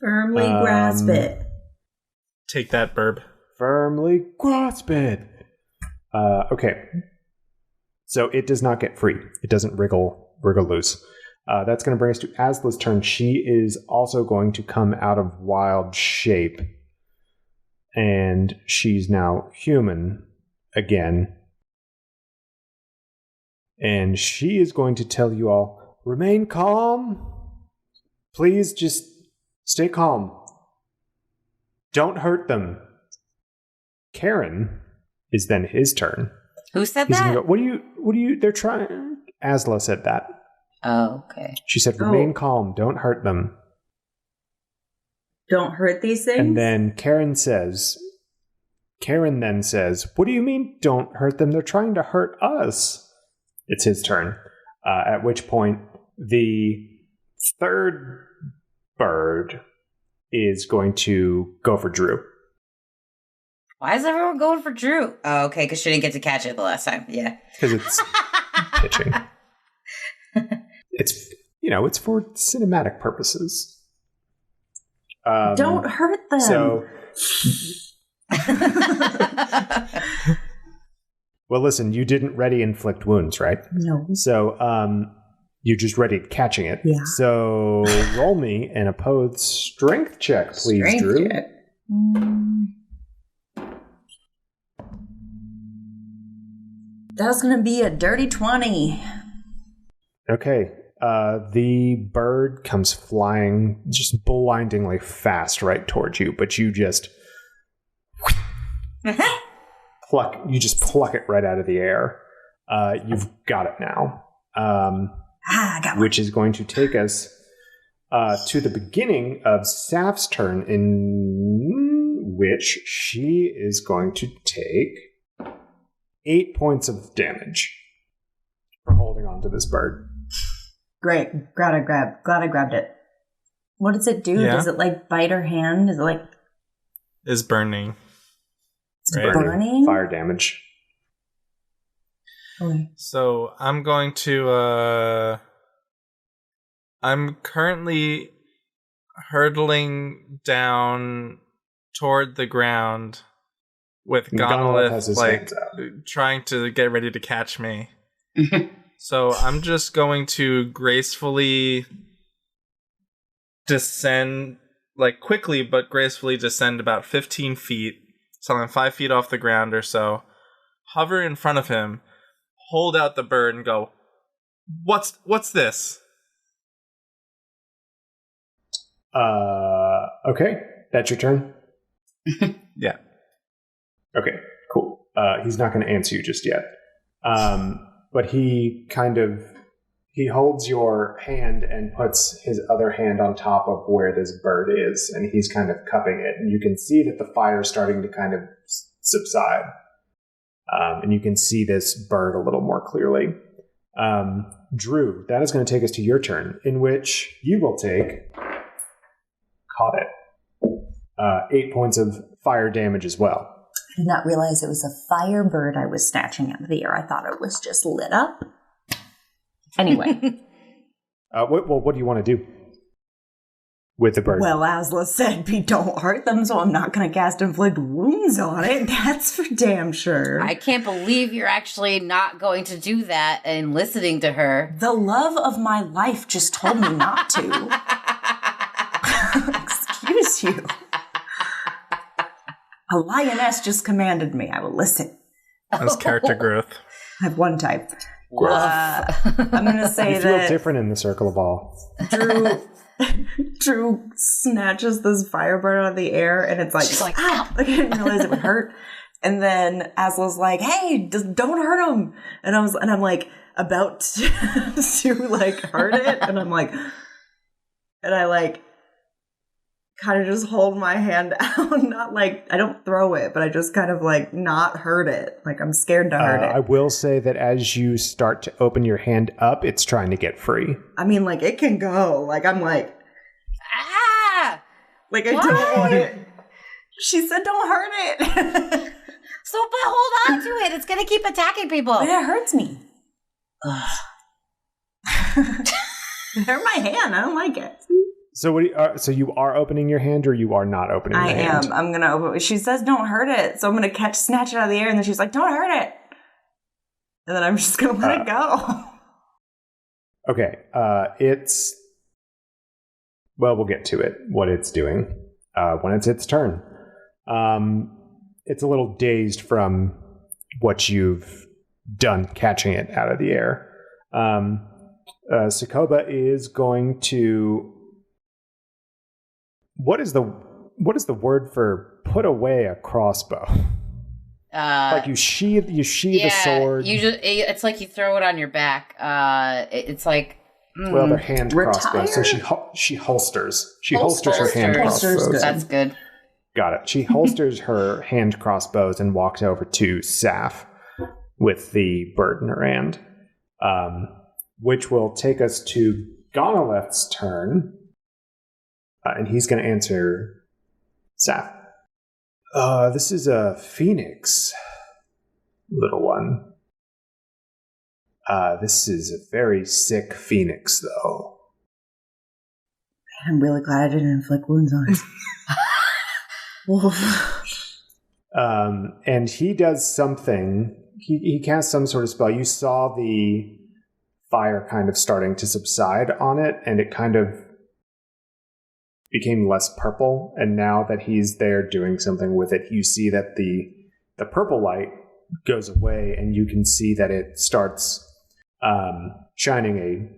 Firmly grasp it. Take that, Birb. Firmly grasp it. Okay. So it does not get free. It doesn't wriggle loose. That's going to bring us to Asla's turn. She is also going to come out of wild shape. And she's now human again. And she is going to tell you all, remain calm. Please just stay calm. Don't hurt them. Karen is then his turn. Who said He's that? gonna go, what do you, they're trying. Asla said that. Oh, okay. She said, remain calm. Don't hurt them. Don't hurt these things? And then Karen then says, what do you mean don't hurt them? They're trying to hurt us. It's his turn. At which point, the third bird is going to go for Drew. Why is everyone going for Drew? Oh, okay, because she didn't get to catch it the last time. Yeah. Because it's pitching. It's for cinematic purposes. Don't hurt them. So... Well, listen, you didn't ready inflict wounds, right? No. So, you just readied catching it. Yeah. So, roll me an opposed strength check, please, Strength Drew. check. That's going to be a dirty 20. Okay. The bird comes flying just blindingly fast right towards you, but you just pluck it right out of the air. You've got it now. I got one. Which is going to take us to the beginning of Saf's turn, in which she is going to take 8 points of damage for holding on to this bird. Great. Glad I grabbed it. What does it do? Yeah. Does it bite her hand? Is it Is burning. it's Right. burning? Fire damage. Okay. So I'm going to I'm currently hurtling down toward the ground with Gonolith has Gonolith his hands out. trying to get ready to catch me. So I'm just going to gracefully descend, quickly but gracefully descend about 15 feet, so I'm 5 feet off the ground or so, hover in front of him, hold out the bird and go, What's this? Okay. That's your turn? Yeah. Okay, cool. He's not going to answer you just yet. But he holds your hand and puts his other hand on top of where this bird is, and he's kind of cupping it. And you can see that the fire is starting to kind of subside. And you can see this bird a little more clearly. Drew, that is going to take us to your turn, in which you will take... Caught it. 8 points of fire damage as well. I did not realize it was a firebird I was snatching out of the air. I thought it was just lit up. Anyway. What do you want to do with the bird? Well, Asla said, don't hurt them, so I'm not going to cast inflict wounds on it. That's for damn sure. I can't believe you're actually not going to do that and listening to her. The love of my life just told me not to. Excuse you. A lioness just commanded me. I will listen. That's character growth. I have one type. I'm going to say you feel that different in the circle of all. Drew snatches this firebird out of the air, and it's She's like, ah! I didn't realize it would hurt. And then Asla's like, "Hey, don't hurt him!" And I'm like about to hurt it, and I kind of just hold my hand out, not I don't throw it, but I just kind of not hurt it. I'm scared to hurt it. I will say that as you start to open your hand up, it's trying to get free. I mean, it can go. I'm ah! I don't want it. She said, "Don't hurt it." but hold on to it. It's going to keep attacking people. But it hurts me. It hurt my hand. I don't like it. So so you are opening your hand, or you are not opening your hand? I am. I'm gonna open. She says, "Don't hurt it." So I'm gonna snatch it out of the air, and then she's like, "Don't hurt it." And then I'm just gonna let it go. Okay. Well, we'll get to it. What it's doing when it's its turn. It's a little dazed from what you've done catching it out of the air. Sokoba is going to. What is the word for put away a crossbow? Like you sheath the sword. It's like you throw it on your back. It's like well, they're hand crossbows, so she holsters. She holsters her hand crossbows. That's good. Got it. She holsters her hand crossbows and walks over to Saf with the bird in her hand, which will take us to Gonoleth's turn. And he's going to answer Saf. This is a phoenix, little one. This is a very sick phoenix, though. I'm really glad I didn't inflict wounds on it. And he does something. He casts some sort of spell. You saw the fire kind of starting to subside on it, and it kind of became less purple, and now that he's there doing something with it, you see that the purple light goes away, and you can see that it starts shining a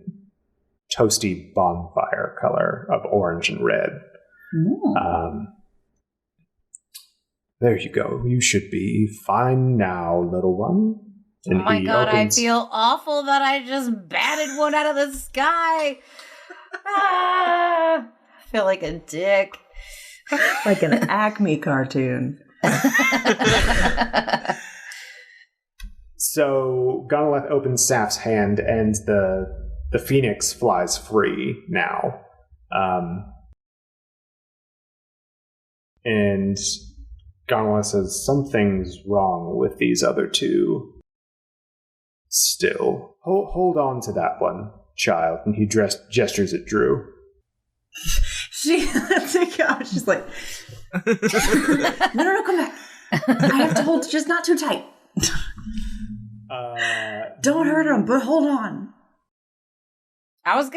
toasty bonfire color of orange and red. There you go. You should be fine now, little one. And oh my god, I feel awful that I just batted one out of the sky. I feel like a dick. Like an Acme cartoon. So Gonoleth opens Saf's hand, and the phoenix flies free now. And Gonoleth says, something's wrong with these other two. Still, hold on to that one, child. And he gestures at Drew. She's like, no, come back. I have to hold, just not too tight. Don't hurt him, but hold on. I was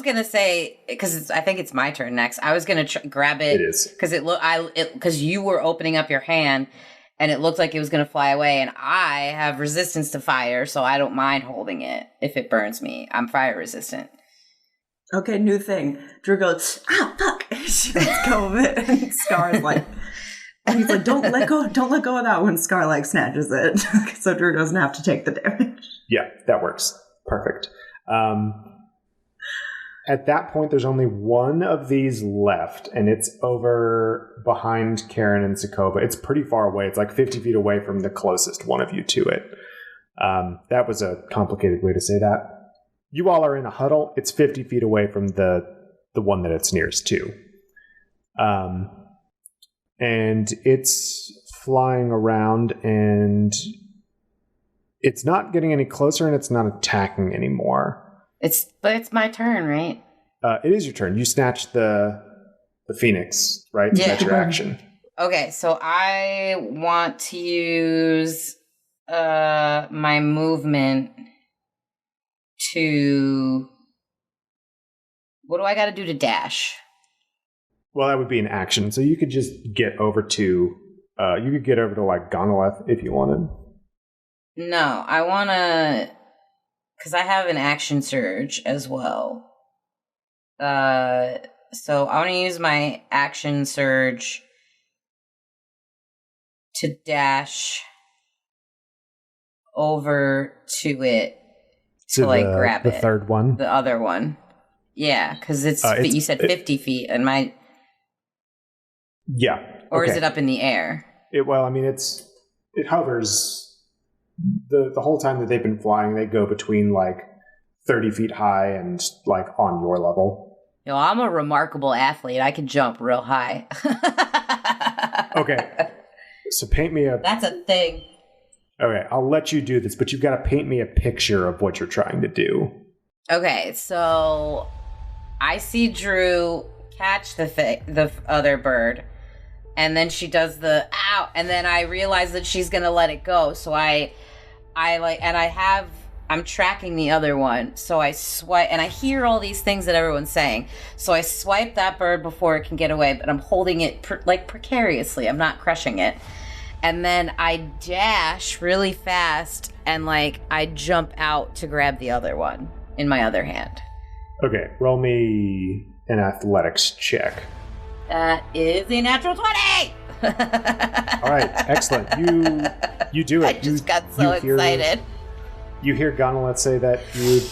gonna say, because I think it's my turn next. I was gonna grab it. It is because you were opening up your hand, and it looked like it was gonna fly away. And I have resistance to fire, so I don't mind holding it if it burns me. I'm fire resistant. Okay, new thing. Drew goes, fuck. She lets go of it, and Scar's like, and he's like, don't let go of that when Scar like snatches it, so Drew doesn't have to take the damage. Yeah, that works. Perfect. At that point, there's only one of these left, and it's over behind Karen and Sokoba. It's pretty far away. It's like 50 feet away from the closest one of you to it. That was a complicated way to say that. You all are in a huddle. It's 50 feet away from the one that it's nearest to. And it's flying around, and it's not getting any closer, and it's not attacking anymore. But it's my turn, right? It is your turn. You snatched the phoenix, right? Yeah. That's your action. Okay, so I want to use my movement to... What do I got to do to dash? Well, that would be an action. So you could just get over to... like Gonoleth if you wanted. No, I want to... Because I have an action surge as well. So I want to use my action surge to dash over to it to grab it. The third one? The other one. Yeah, because you said 50 feet, and my... Yeah. Or is it up in the air? It hovers... The whole time that they've been flying, they go between like 30 feet high and like on your level. No, I'm a remarkable athlete. I can jump real high. Okay. So paint me a... That's a thing. Okay, I'll let you do this, but you've got to paint me a picture of what you're trying to do. Okay, so I see Drew catch the other bird, and then she does the ow, and then I realize that she's gonna let it go. So I'm tracking the other one. So I swipe, and I hear all these things that everyone's saying. So I swipe that bird before it can get away, but I'm holding it precariously. I'm not crushing it. And then I dash really fast, and I jump out to grab the other one in my other hand. Okay, roll me an athletics check. That is a natural 20! All right, excellent. You do it. I just got so excited. You hear Gonolith say that you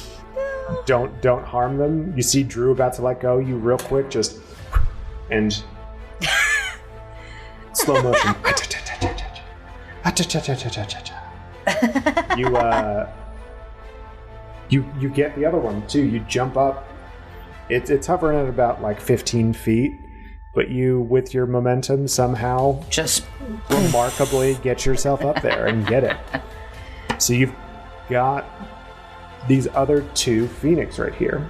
don't harm them. You see Drew about to let go. You real quick just and slow motion. You get the other one too. You jump up. It's hovering at about 15 feet, but you, with your momentum, somehow just remarkably get yourself up there and get it. So you've got these other two phoenix right here.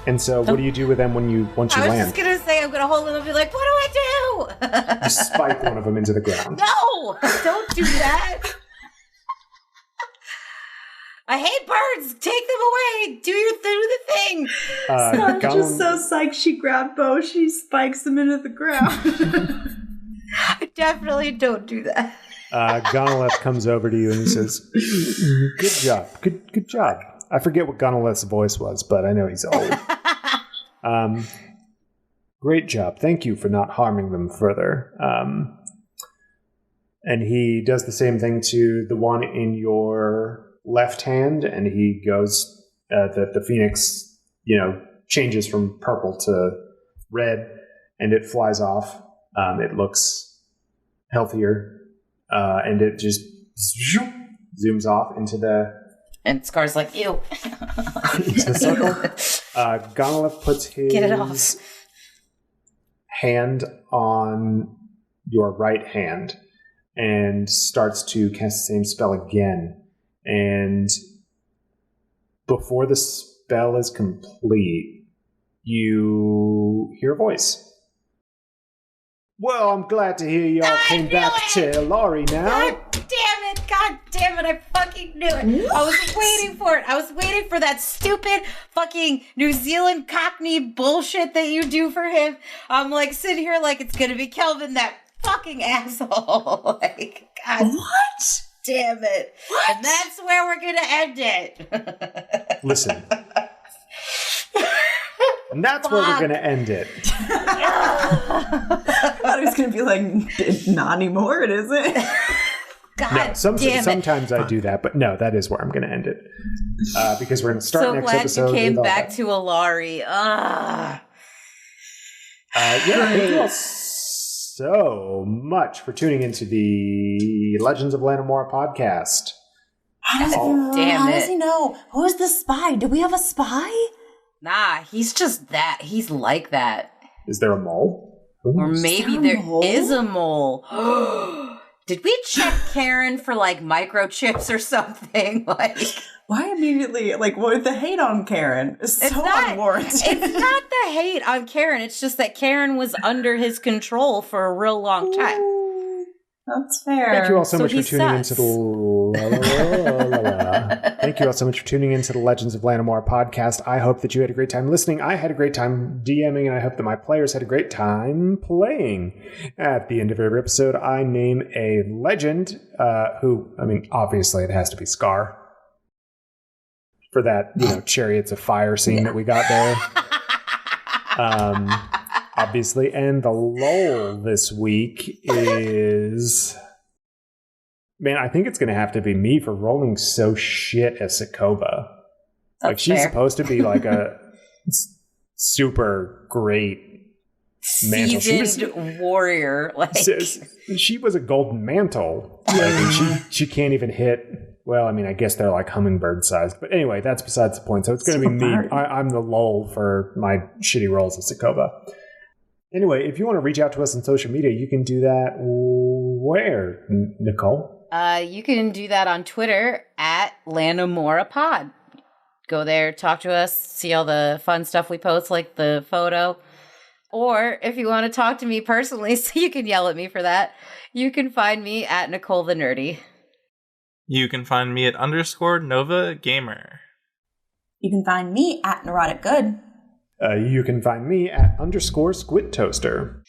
And so what do you do with them once you land? I was just going to say, I'm going to hold them and be like, what do I do? You spike one of them into the ground. No! Don't do that! I hate birds! Take them away! Do the thing! I'm just so psyched she grabbed Bo, she spikes them into the ground. I definitely don't do that. Gonolith comes over to you and he says, good job. Good job. I forget what Gonolith's voice was, but I know he's old. Great job. Thank you for not harming them further. And he does the same thing to the one in your left hand, and he goes, the phoenix, changes from purple to red, and it flies off. It looks healthier, and it just zooms off into the... And Scar's like, ew. Into the circle. Gonolith puts his hand on your right hand and starts to cast the same spell again. And before the spell is complete, you hear a voice. Well, I'm glad to hear y'all came back to Laurie now. God damn it, I fucking knew it. What? I was waiting for it. I was waiting for that stupid fucking New Zealand Cockney bullshit that you do for him. I'm sitting here it's gonna be Kelvin, that fucking asshole. God. What? Damn it. What? And that's where we're gonna end it. Listen. And that's where we're gonna end it. I thought it was gonna be not anymore, it isn't. God sometimes I do that, but no, that is where I'm going to end it. Because we're going to start next episode. So glad you came back to Alari. Thank you all so much for tuning into the Legends of Lanimora podcast. How does he know? Who's the spy? Do we have a spy? Nah, he's just that. He's like that. Is there a mole? Or maybe there is a mole. Did we check Karen for microchips or something? Why immediately? What the hate on Karen is so unwarranted. It's not the hate on Karen. It's just that Karen was under his control for a real long time. Ooh, that's fair. Thank you all so much for tuning into Thank you all so much for tuning into the Legends of Lanimora podcast. I hope that you had a great time listening. I had a great time DMing, and I hope that my players had a great time playing. At the end of every episode, I name a legend obviously it has to be Scar. For that, Chariots of Fire scene that we got there. Obviously. And the lull this week is... Man, I think it's going to have to be me for rolling so shit as Sokoba. She's fair. Supposed to be a super great mantle. Seasoned warrior. She was a golden mantle. And she can't even hit... Well, I guess they're hummingbird sized. But anyway, that's besides the point. So it's going to be me. I'm the lull for my shitty rolls of Sokoba. Anyway, if you want to reach out to us on social media, you can do that where, Nicole? You can do that on Twitter at Lanimora Pod. Go there, talk to us, see all the fun stuff we post, like the photo. Or if you want to talk to me personally, so you can yell at me for that, you can find me at Nicole the Nerdy. You can find me at _Nova Gamer. You can find me at Neurotic Good. You can find me at _Squid Toaster.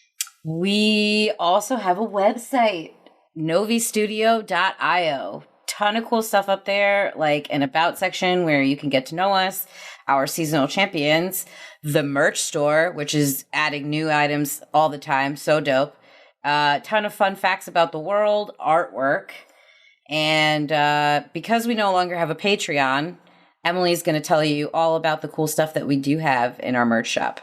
We also have a website, novistudio.io. Ton of cool stuff up there, like an about section where you can get to know us, our seasonal champions, the merch store, which is adding new items all the time. So dope. Ton of fun facts about the world, artwork. And because we no longer have a Patreon, Emily's going to tell you all about the cool stuff that we do have in our merch shop.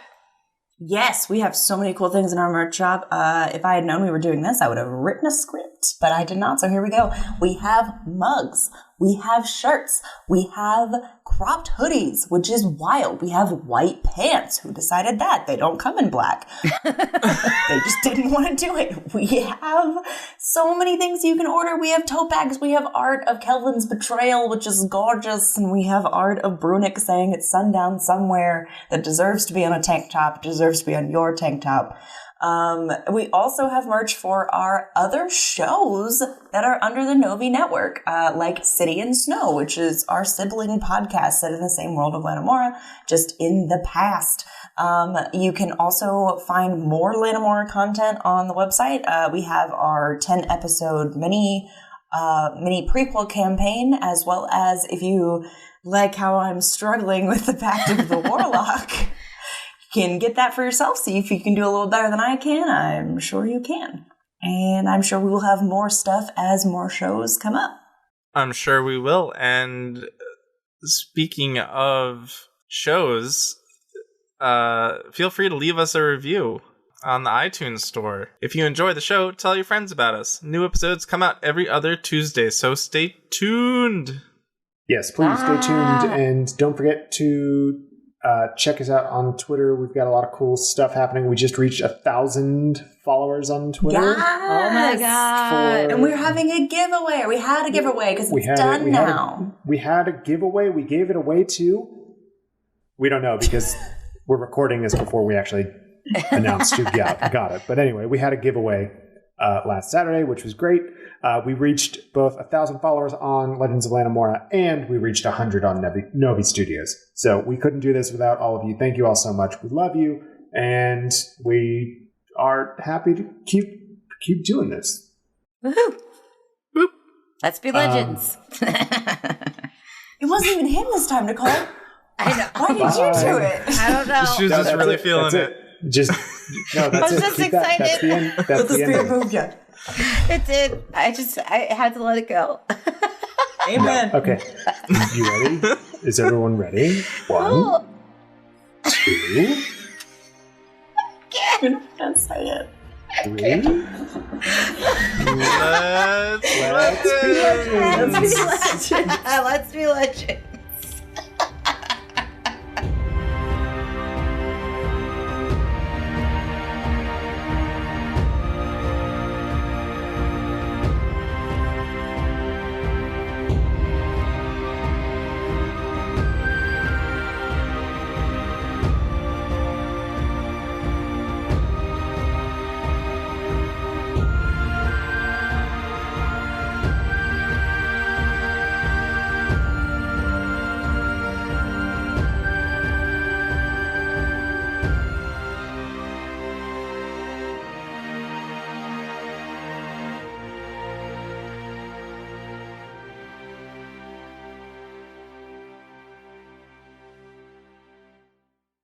Yes, we have so many cool things in our merch shop. If I had known we were doing this, I would have written a script, but I did not, so here we go. We have mugs. We have shirts. We have cropped hoodies, which is wild. We have white pants. Who decided that? They don't come in black. They just didn't want to do it. We have so many things you can order. We have tote bags. We have art of Kelvin's betrayal, which is gorgeous. And we have art of Brunick saying it's sundown somewhere that deserves to be on a tank top, deserves to be on your tank top. We also have merch for our other shows that are under the Novi network, like City and Snow, which is our sibling podcast set in the same world of Lanimora, just in the past. You can also find more Lanimora content on the website. We have our 10-episode mini prequel campaign, as well as, if you like how I'm struggling with the Pact of the Warlock, can get that for yourself. See if you can do a little better than I can. I'm sure you can. And I'm sure we will have more stuff as more shows come up. I'm sure we will. And speaking of shows, feel free to leave us a review on the iTunes store. If you enjoy the show, tell your friends about us. New episodes come out every other Tuesday, so stay tuned. Yes, please stay tuned. And don't forget to check us out on Twitter. We've got a lot of cool stuff happening. We just reached 1,000 followers on Twitter. Yes! Oh my god! And we're having a giveaway. We had a giveaway because it's done now. We had a giveaway. We gave it away to... We don't know because we're recording this before we actually announced who got it. But anyway, we had a giveaway last Saturday, which was great. We reached both 1,000 followers on Legends of Lanimora, and we reached 100 on Novi Studios. So we couldn't do this without all of you. Thank you all so much. We love you, and we are happy to keep doing this. Woohoo! Boop. Let's be legends. It wasn't even him this time, Nicole. I know. Why did you do it? I don't know. She was just really feeling it. Just no, that's I was it. just Keep that. excited. That's the end. That's the end. Move yet. It did. I had to let it go. Amen. Okay. You ready? Is everyone ready? 1, 2. You're not say it. 3. Let's Let's be legend.